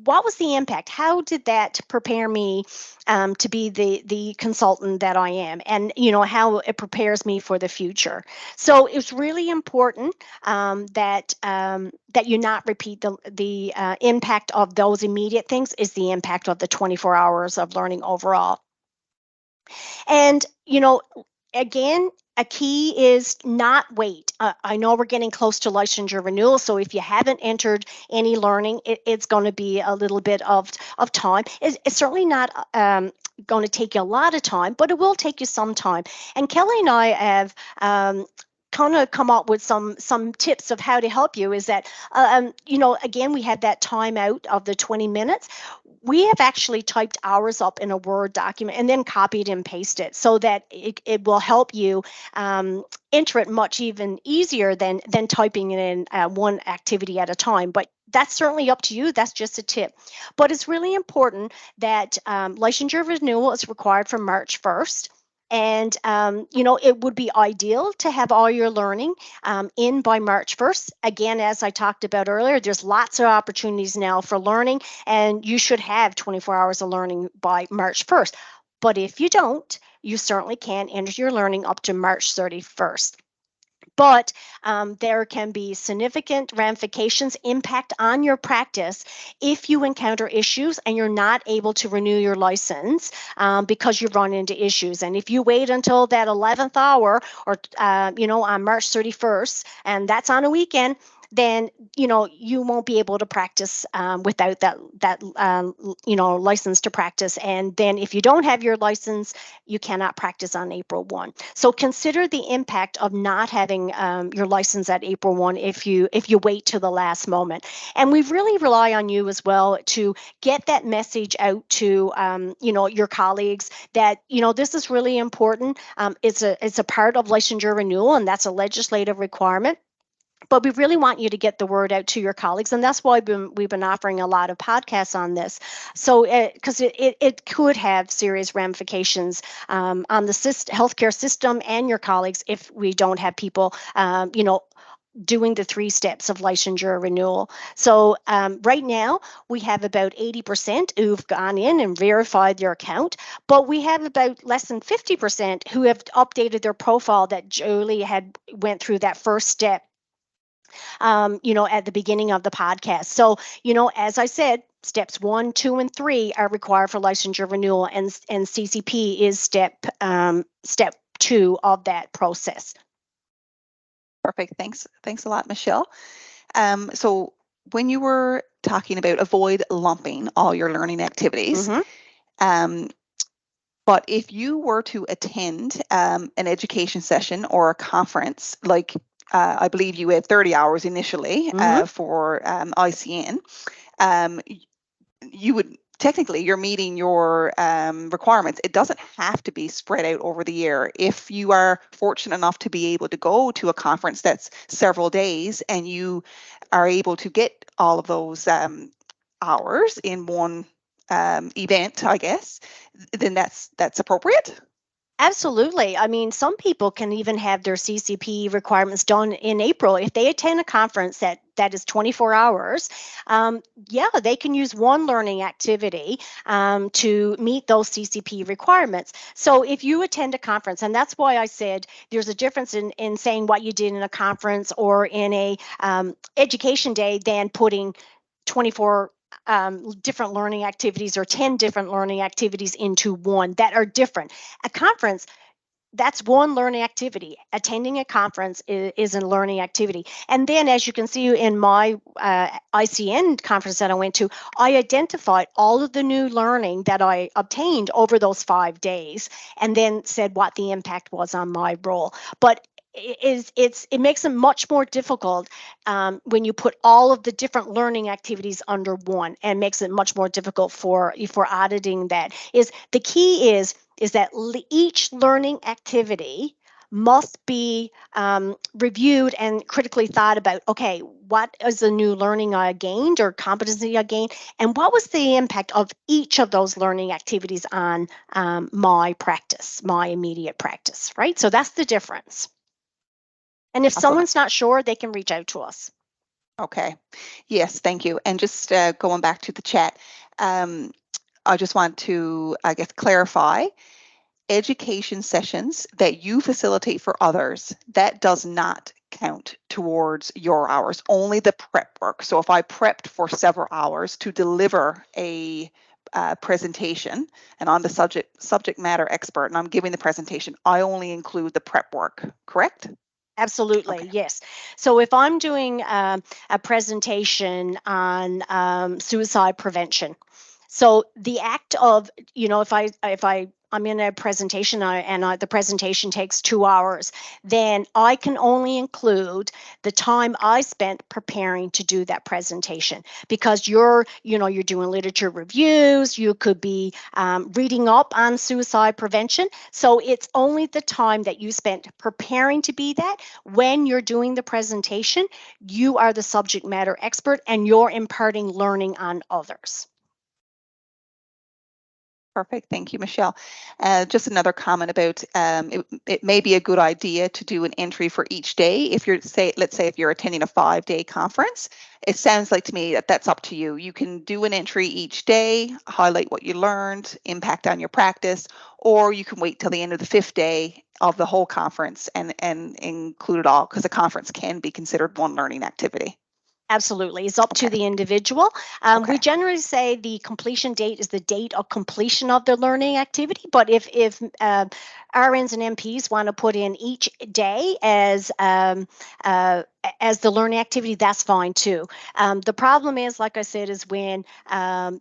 what was the impact? How did that prepare me to be the consultant that I am, and how it prepares me for the future? So it's really important that you not repeat the impact of those immediate things is the impact of the 24 hours of learning overall. And again, a key is not wait. I know we're getting close to licensure renewal, so if you haven't entered any learning, it's going to be a little bit of time. It's certainly not going to take you a lot of time, but it will take you some time. And Kelly and I have kind of come up with some tips of how to help you. Is that again, we had that time out of the 20 minutes. We have actually typed ours up in a Word document and then copied and pasted it, so that it will help you enter it much even easier than typing it in one activity at a time. But that's certainly up to you. That's just a tip. But it's really important that licensure renewal is required from March 1st. And, it would be ideal to have all your learning in by March 1st. Again, as I talked about earlier, there's lots of opportunities now for learning, and you should have 24 hours of learning by March 1st. But if you don't, you certainly can enter your learning up to March 31st. But there can be significant ramifications, impact on your practice if you encounter issues and you're not able to renew your license because you've run into issues. And if you wait until that 11th hour or, on March 31st, and that's on a weekend, then you won't be able to practice without that license to practice. And then if you don't have your license, you cannot practice on April 1. So consider the impact of not having your license at April 1 if you wait till the last moment. And we really rely on you as well to get that message out to your colleagues that this is really important. It's a part of licensure renewal, and that's a legislative requirement. But we really want you to get the word out to your colleagues, and that's why we've been offering a lot of podcasts on this. So, because it could have serious ramifications on the healthcare system and your colleagues if we don't have people, doing the 3 steps of licensure renewal. So right now we have about 80% who've gone in and verified their account, but we have about less than 50% who have updated their profile that Julie had went through that first step at the beginning of the podcast. So, as I said, steps 1, 2, and 3 are required for licensure renewal, and CCP is step 2 of that process. Perfect. Thanks a lot, Michelle. So when you were talking about avoid lumping all your learning activities, but if you were to attend an education session or a conference, like I believe you had 30 hours initially for ICN, you would technically you're meeting your requirements. It doesn't have to be spread out over the year. If you are fortunate enough to be able to go to a conference that's several days and you are able to get all of those hours in one event, I guess, then that's appropriate. Absolutely. I mean, some people can even have their CCP requirements done in April. If they attend a conference that is 24 hours, they can use one learning activity to meet those CCP requirements. So if you attend a conference, and that's why I said there's a difference in saying what you did in a conference or in a education day than putting 24 different learning activities or 10 different learning activities into one that are different. A conference, that's one learning activity. Attending a conference is a learning activity. And then, as you can see in my ICN conference that I went to, I identified all of the new learning that I obtained over those 5 days and then said what the impact was on my role. But it makes it much more difficult when you put all of the different learning activities under one, and makes it much more difficult for auditing. That is the key is that each learning activity must be reviewed and critically thought about. Okay, what is the new learning I gained or competency I gained, and what was the impact of each of those learning activities on my practice, my immediate practice, right? So that's the difference. And if someone's not sure, they can reach out to us. Okay. Yes, thank you. And just going back to the chat, I just want to, I guess, clarify education sessions that you facilitate for others, that does not count towards your hours, only the prep work. So if I prepped for several hours to deliver a presentation and I'm the subject matter expert and I'm giving the presentation, I only include the prep work, correct? Absolutely, okay. Yes. So if I'm doing a presentation on suicide prevention, so the act of, if I'm in a presentation and the presentation takes 2 hours, then I can only include the time I spent preparing to do that presentation, because you're doing literature reviews, you could be reading up on suicide prevention. So it's only the time that you spent preparing to be that. When you're doing the presentation, you are the subject matter expert and you're imparting learning on others. Perfect. Thank you, Michelle. Just another comment about it may be a good idea to do an entry for each day. If you're, let's say if you're attending a 5-day conference, it sounds like to me that that's up to you. You can do an entry each day, highlight what you learned, impact on your practice, or you can wait till the end of the 5th day of the whole conference and include it all, because a conference can be considered one learning activity. Absolutely. It's up to the individual. We generally say the completion date is the date of completion of the learning activity. But if RNs and NPs want to put in each day as the learning activity, that's fine too. The problem is, like I said, is when an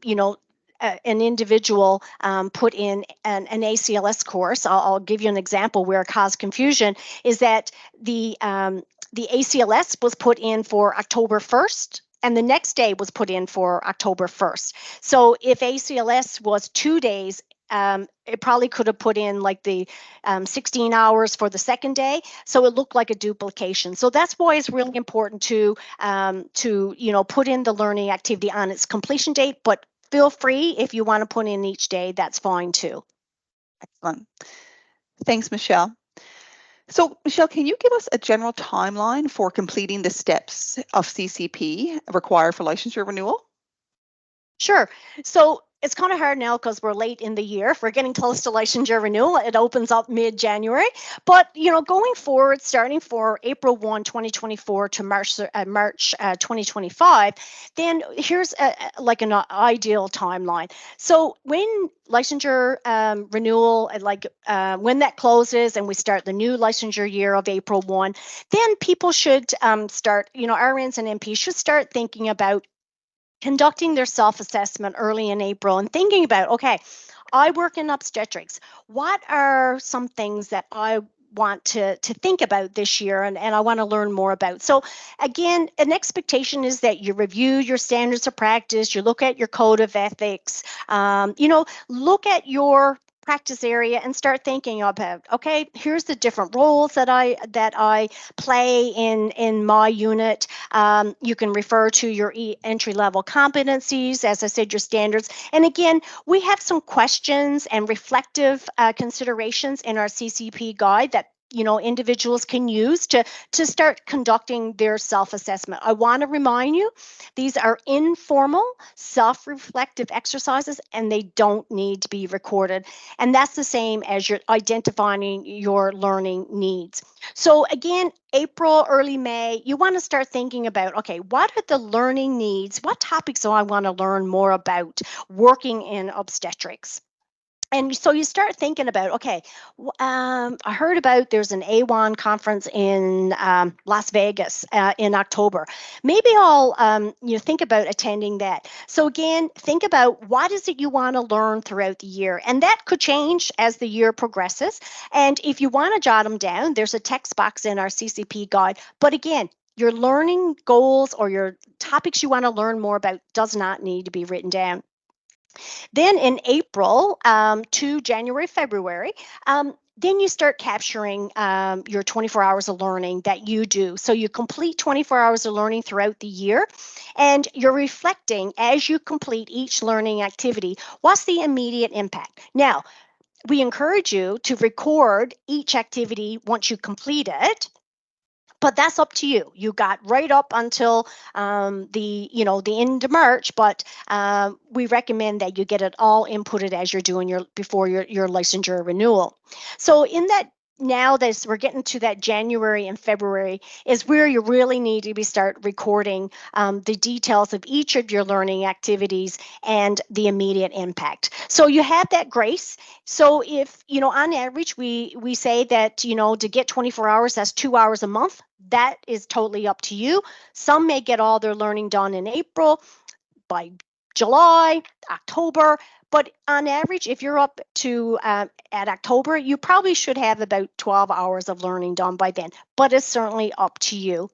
individual put in an ACLS course. I'll give you an example where it caused confusion. Is that the ACLS was put in for October 1st, and the next day was put in for October 1st. So if ACLS was 2 days, it probably could have put in like the 16 hours for the second day, so it looked like a duplication. So that's why it's really important to put in the learning activity on its completion date. But feel free, if you want to put in each day, that's fine too. Excellent. Thanks, Michelle. So, Michelle, can you give us a general timeline for completing the steps of CCP required for licensure renewal? Sure. So it's kind of hard now because we're late in the year. If we're getting close to licensure renewal, it opens up mid-January. But, going forward, starting for April 1, 2024 to March 2025, then here's like an ideal timeline. So when licensure renewal, when that closes and we start the new licensure year of April 1, then people should start, RNs and NPs should start thinking about conducting their self-assessment early in April and thinking about, okay, I work in obstetrics. What are some things that I want to think about this year and I want to learn more about? So again, an expectation is that you review your standards of practice, you look at your code of ethics, look at your practice area and start thinking about, okay, here's the different roles that I play in my unit. You can refer to your entry level competencies, as I said, your standards. And again, we have some questions and reflective considerations in our CCP guide that individuals can use to start conducting their self-assessment. I want to remind you, these are informal, self-reflective exercises, and they don't need to be recorded. And that's the same as you're identifying your learning needs. So again, April, early May, you want to start thinking about, okay, what are the learning needs? What topics do I want to learn more about working in obstetrics? And so you start thinking about, okay, I heard about there's an A1 conference in Las Vegas in October. Maybe I'll think about attending that. So again, think about what is it you want to learn throughout the year. And that could change as the year progresses. And if you want to jot them down, there's a text box in our CCP guide. But again, your learning goals or your topics you want to learn more about does not need to be written down. Then in April to January, February, then you start capturing your 24 hours of learning that you do. So you complete 24 hours of learning throughout the year, and you're reflecting as you complete each learning activity, what's the immediate impact? Now, we encourage you to record each activity once you complete it. But that's up to you. You got right up until the end of March, but we recommend that you get it all inputted as you're doing before your licensure renewal. So in that, now that we're getting to that January and February is where you really need to start recording the details of each of your learning activities and the immediate impact. So you have that grace. So if, on average, we say that, to get 24 hours, that's 2 hours a month. That is totally up to you. Some may get all their learning done in April, by July, October. But on average, if you're up to at October, you probably should have about 12 hours of learning done by then. But it's certainly up to you.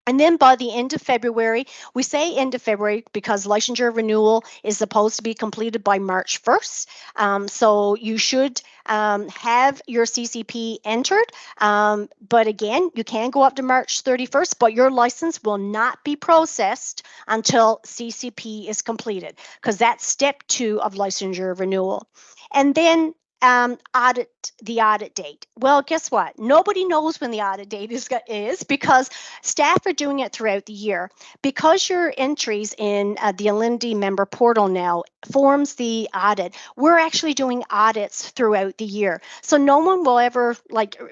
And then by the end of February, we say end of February because licensure renewal is supposed to be completed by March 1st. So you should have your CCP entered. But again, you can go up to March 31st, but your license will not be processed until CCP is completed because that's step 2 of licensure renewal. And then the audit date. Well, guess what? Nobody knows when the audit date is because staff are doing it throughout the year. Because your entries in the Alinity member portal now forms the audit, we're actually doing audits throughout the year. So no one will ever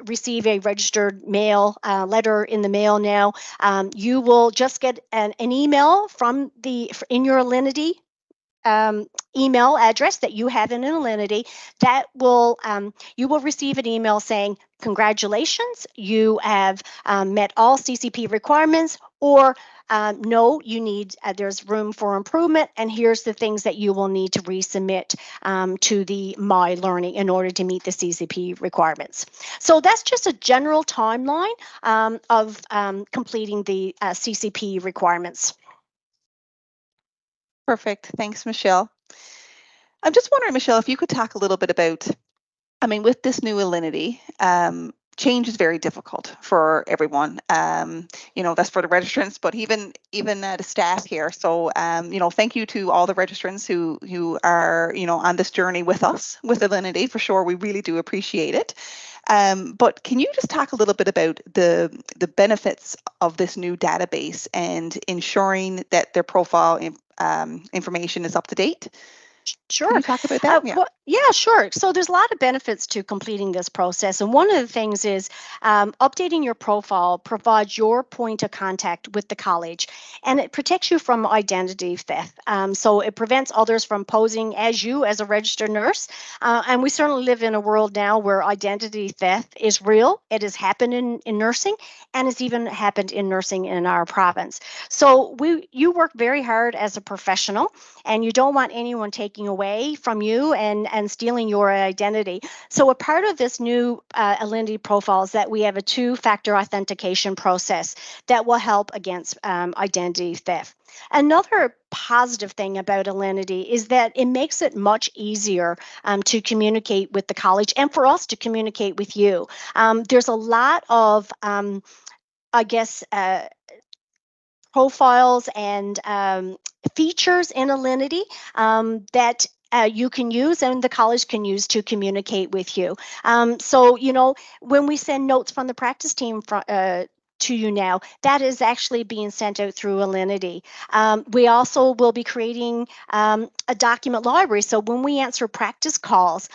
receive a registered mail letter in the mail now. You will just get an email in your Alinity email address that you have in Alinity that will you will receive an email saying congratulations, you have met all CCP requirements, or no, you need there's room for improvement, and here's the things that you will need to resubmit to the My Learning in order to meet the CCP requirements. So that's just a general timeline of completing the CCP requirements. Perfect. Thanks, Michelle. I'm just wondering, Michelle, if you could talk a little bit about, with this new Alinity, change is very difficult for everyone. That's for the registrants, but even the staff here. So, thank you to all the registrants who are, on this journey with us with Alinity. For sure, we really do appreciate it. But can you just talk a little bit about the benefits of this new database and ensuring that their profile information is up to date? Sure. Can you talk about that? Yeah, sure. So there's a lot of benefits to completing this process. And one of the things is updating your profile provides your point of contact with the college, and it protects you from identity theft. So it prevents others from posing as you as a registered nurse. And we certainly live in a world now where identity theft is real. It has happened in nursing, and it's even happened in nursing in our province. So you work very hard as a professional, and you don't want anyone taking away from you and stealing your identity. So a part of this new Alinity profile is that we have a 2-factor authentication process that will help against identity theft. Another positive thing about Alinity is that it makes it much easier to communicate with the college and for us to communicate with you. There's a lot of, profiles and features in Alinity that you can use and the college can use to communicate with you. So, when we send notes from the practice team to you now, that is actually being sent out through Alinity. We also will be creating a document library. So when we answer practice calls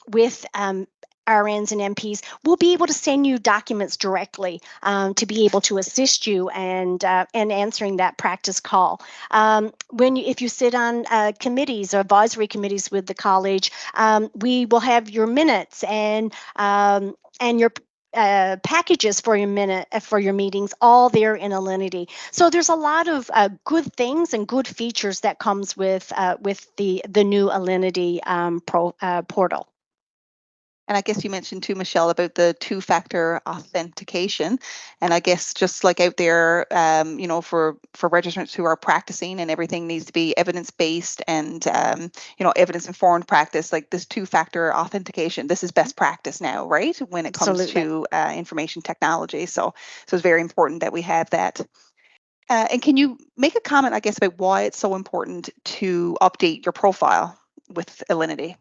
with RNs and NPs, we'll be able to send you documents directly to be able to assist you and answering that practice call. If you sit on committees or advisory committees with the college, we will have your minutes and your packages for your meetings all there in Alinity. So there's a lot of good things and good features that comes with the new Alinity portal. And I guess you mentioned too, Michelle, about the 2-factor authentication. And I guess just like out there, for registrants who are practicing, and everything needs to be evidence-based and, evidence-informed practice, like this 2-factor authentication, this is best practice now, right? When it comes Absolutely. to information technology. So it's very important that we have that. And can you make a comment, I guess, about why it's so important to update your profile with Alinity?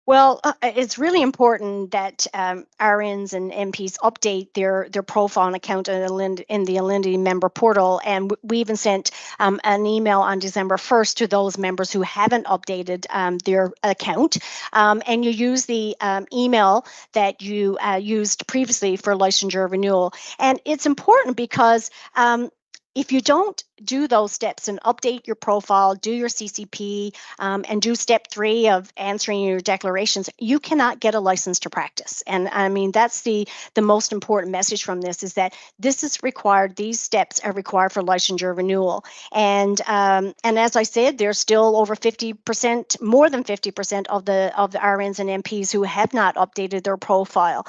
Well, it's really important that RNs and NPs update their profile and account in the Alinity member portal. And we even sent an email on December 1st to those members who haven't updated their account. And you use the email that you used previously for licensure renewal. And it's important because if you don't do those steps and update your profile, do your CCP, and do step 3 of answering your declarations, you cannot get a license to practice. And I mean, that's the most important message from this, is that this is required. These steps are required for licensure renewal. And as I said, there's still over 50%, more than 50% of the RNs and NPs who have not updated their profile.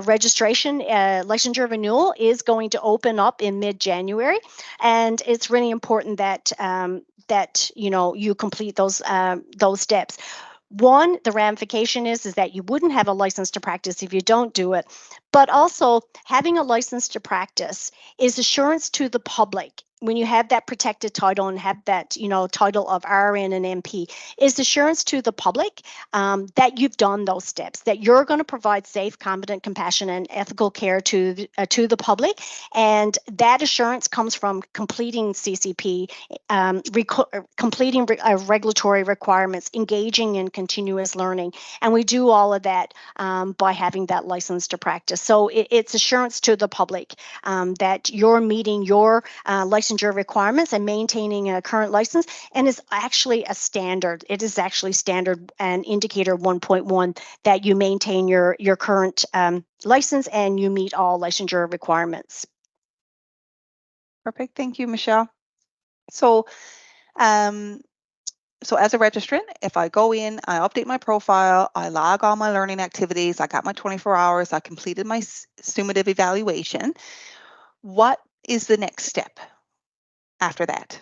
Registration, licensure renewal is going to open up in mid-January, and it's really important that you complete those steps. One, the ramification is that you wouldn't have a license to practice if you don't do it. But also, having a license to practice is assurance to the public. When you have that protected title and have that, title of RN and NP, is assurance to the public that you've done those steps, that you're going to provide safe, competent, compassionate, and ethical care to the public. And that assurance comes from completing CCP, completing regulatory requirements, engaging in continuous learning. And we do all of that by having that license to practice. So it's assurance to the public that you're meeting your licensure requirements and maintaining a current license, and is actually a standard. It is actually standard and indicator 1.1 that you maintain your current license and you meet all licensure requirements. Perfect. Thank you, Michelle. So, so as a registrant, if I go in, I update my profile, I log all my learning activities, I got my 24 hours, I completed my summative evaluation, what is the next step after that?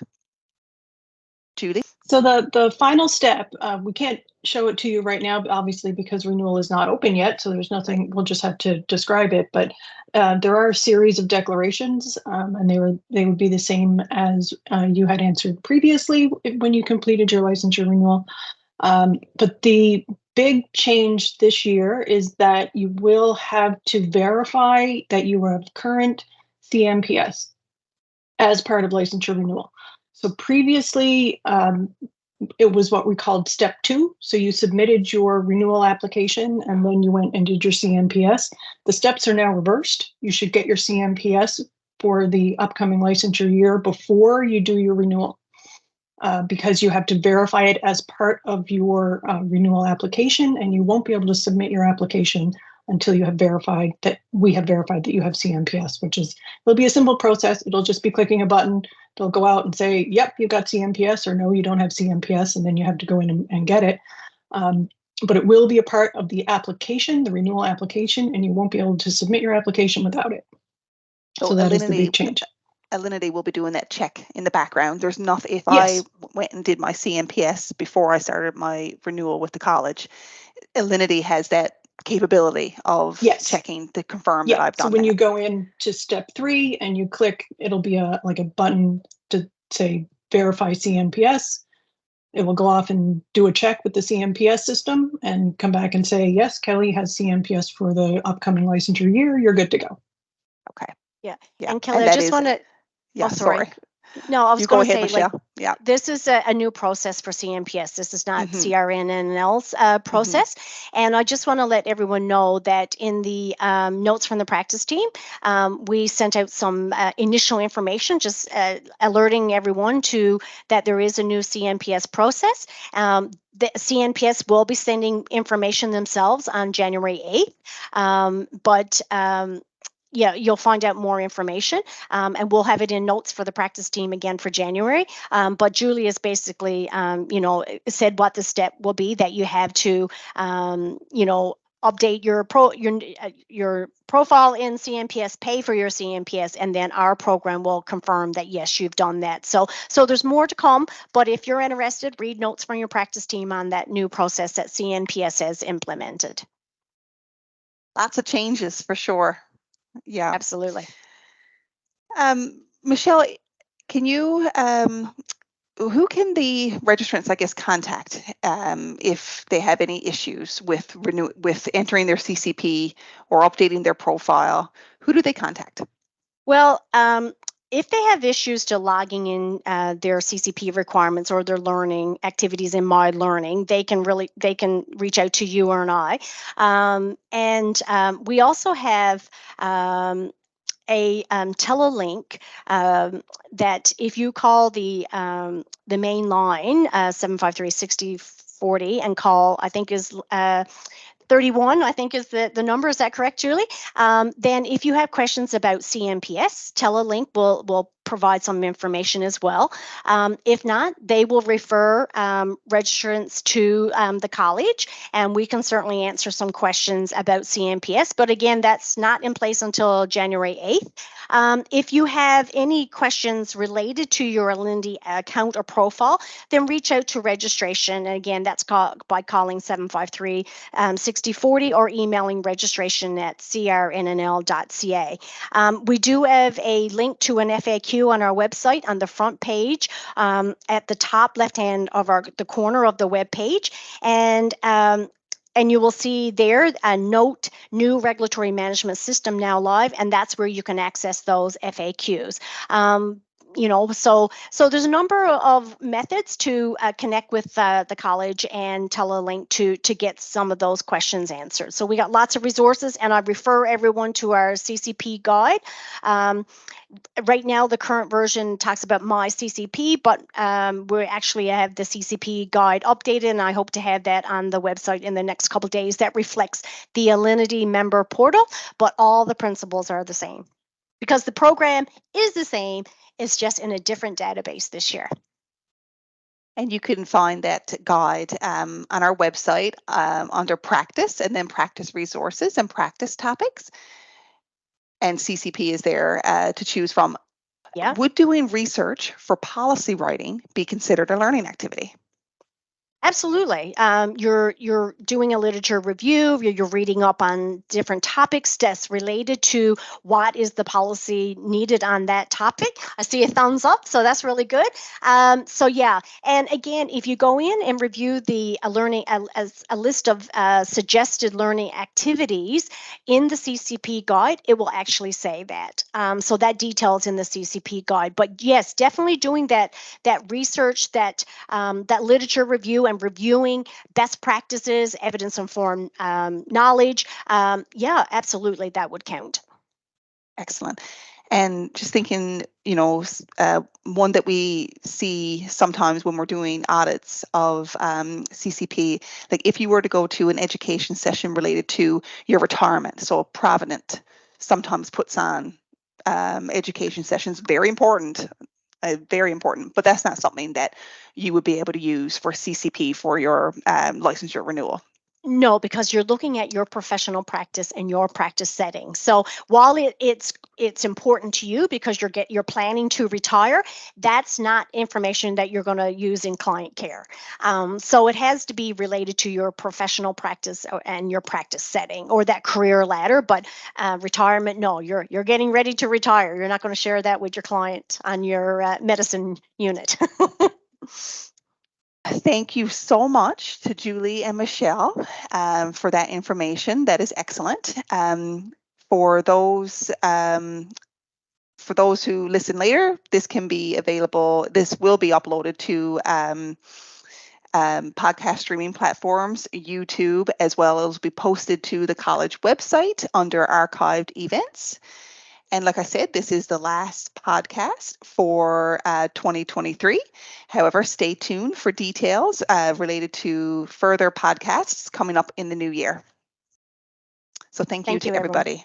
Julie? So the final step, we can't show it to you right now, obviously, because renewal is not open yet. So there's nothing, we'll just have to describe it. But there are a series of declarations, and they would be the same as you had answered previously when you completed your licensure renewal. But the big change this year is that you will have to verify that you have current CMPS as part of licensure renewal. So previously, it was what we called step 2. So you submitted your renewal application and then you went and did your CMPS. The steps are now reversed. You should get your CMPS for the upcoming licensure year before you do your renewal, because you have to verify it as part of your renewal application, and you won't be able to submit your application until you have verified that we have verified that you have CMPS, it'll be a simple process. It'll just be clicking a button. They'll go out and say, yep, you got CMPS, or no, you don't have CMPS, and then you have to go in and get it. But it will be a part of the application, the renewal application, and you won't be able to submit your application without it. So that is the big change. Alinity will be doing that check in the background. There's nothing, if Yes. I went and did my CMPS before I started my renewal with the college, Alinity has that capability of checking to confirm that I've done So when that. you go in to step 3 and you click, it'll be like a button to say verify CMPS. It will go off and do a check with the CMPS system and come back and say, yes, Kelly has CMPS for the upcoming licensure year. You're good to go. Okay. Yeah. Yeah. And Kelly, I just want to. Yeah, sorry. No, I was going to say, Michelle. This is a new process for CMPS. This is not CRNNL's process. And I just want to let everyone know that in the notes from the practice team, we sent out some initial information, just alerting everyone to that there is a new CMPS process. The CNPS will be sending information themselves on January 8th, but yeah, you'll find out more information, and we'll have it in notes for the practice team again for January. But Julie has basically, said what the step will be, that you have to, update your profile in CMPS, pay for your CMPS, and then our program will confirm that yes, you've done that. So there's more to come. But if you're interested, read notes from your practice team on that new process that CNPS has implemented. Lots of changes for sure. Yeah, absolutely. Michelle, can you, who can the registrants, I guess, contact if they have any issues with entering their CCP or updating their profile? Who do they contact? Well, if they have issues to logging in their CCP requirements or their learning activities in My Learning, they can reach out to you or I. And we also have a telelink that if you call the main line 753-6040 and call, I think is 31, I think is the number. Is that correct, Julie? Then if you have questions about CMPS, Telelink will provide some information as well. If not, they will refer registrants to the college, and we can certainly answer some questions about CMPS. But again, that's not in place until January 8th. If you have any questions related to your Alinity account or profile, then reach out to registration. And again, that's by calling 753-6040 or emailing registration at crnnl.ca. We do have a link to an FAQ on our website on the front page at the top left-hand of the corner of the web page. And you will see there a note, new regulatory management system now live, and that's where you can access those FAQs. So there's a number of methods to connect with the college and Telelink to get some of those questions answered. So we got lots of resources, and I refer everyone to our CCP guide. Right now, the current version talks about my CCP, but we actually have the CCP guide updated, and I hope to have that on the website in the next couple of days. That reflects the Alinity member portal, but all the principles are the same because the program is the same. It's just in a different database this year. And you can find that guide on our website under practice, and then practice resources and practice topics. And CCP is there to choose from. Yeah. Would doing research for policy writing be considered a learning activity? Absolutely. You're doing a literature review, you're reading up on different topics that's related to what is the policy needed on that topic. I see a thumbs up, so that's really good. So yeah, and again, if you go in and review the learning as a list of suggested learning activities in the CCP guide, it will actually say that. So that details in the CCP guide. But yes, definitely doing that research, that literature review, and reviewing best practices, evidence-informed knowledge. Yeah, absolutely, that would count. Excellent. And just thinking, one that we see sometimes when we're doing audits of CCP, like if you were to go to an education session related to your retirement, so Provident sometimes puts on education sessions, very important, but that's not something that you would be able to use for CCP for your licensure renewal. No, because you're looking at your professional practice and your practice setting. So while it's important to you because you're planning to retire, that's not information that you're going to use in client care. So it has to be related to your professional practice and your practice setting or that career ladder. But retirement, no, you're getting ready to retire. You're not going to share that with your client on your medicine unit. Thank you so much to Julie and Michelle for that information. That is excellent. For those who listen later, this can be available. This will be uploaded to podcast streaming platforms, YouTube, as well as be posted to the college website under archived events. And like I said, this is the last podcast for 2023. However, stay tuned for details related to further podcasts coming up in the new year. So thank you to everybody.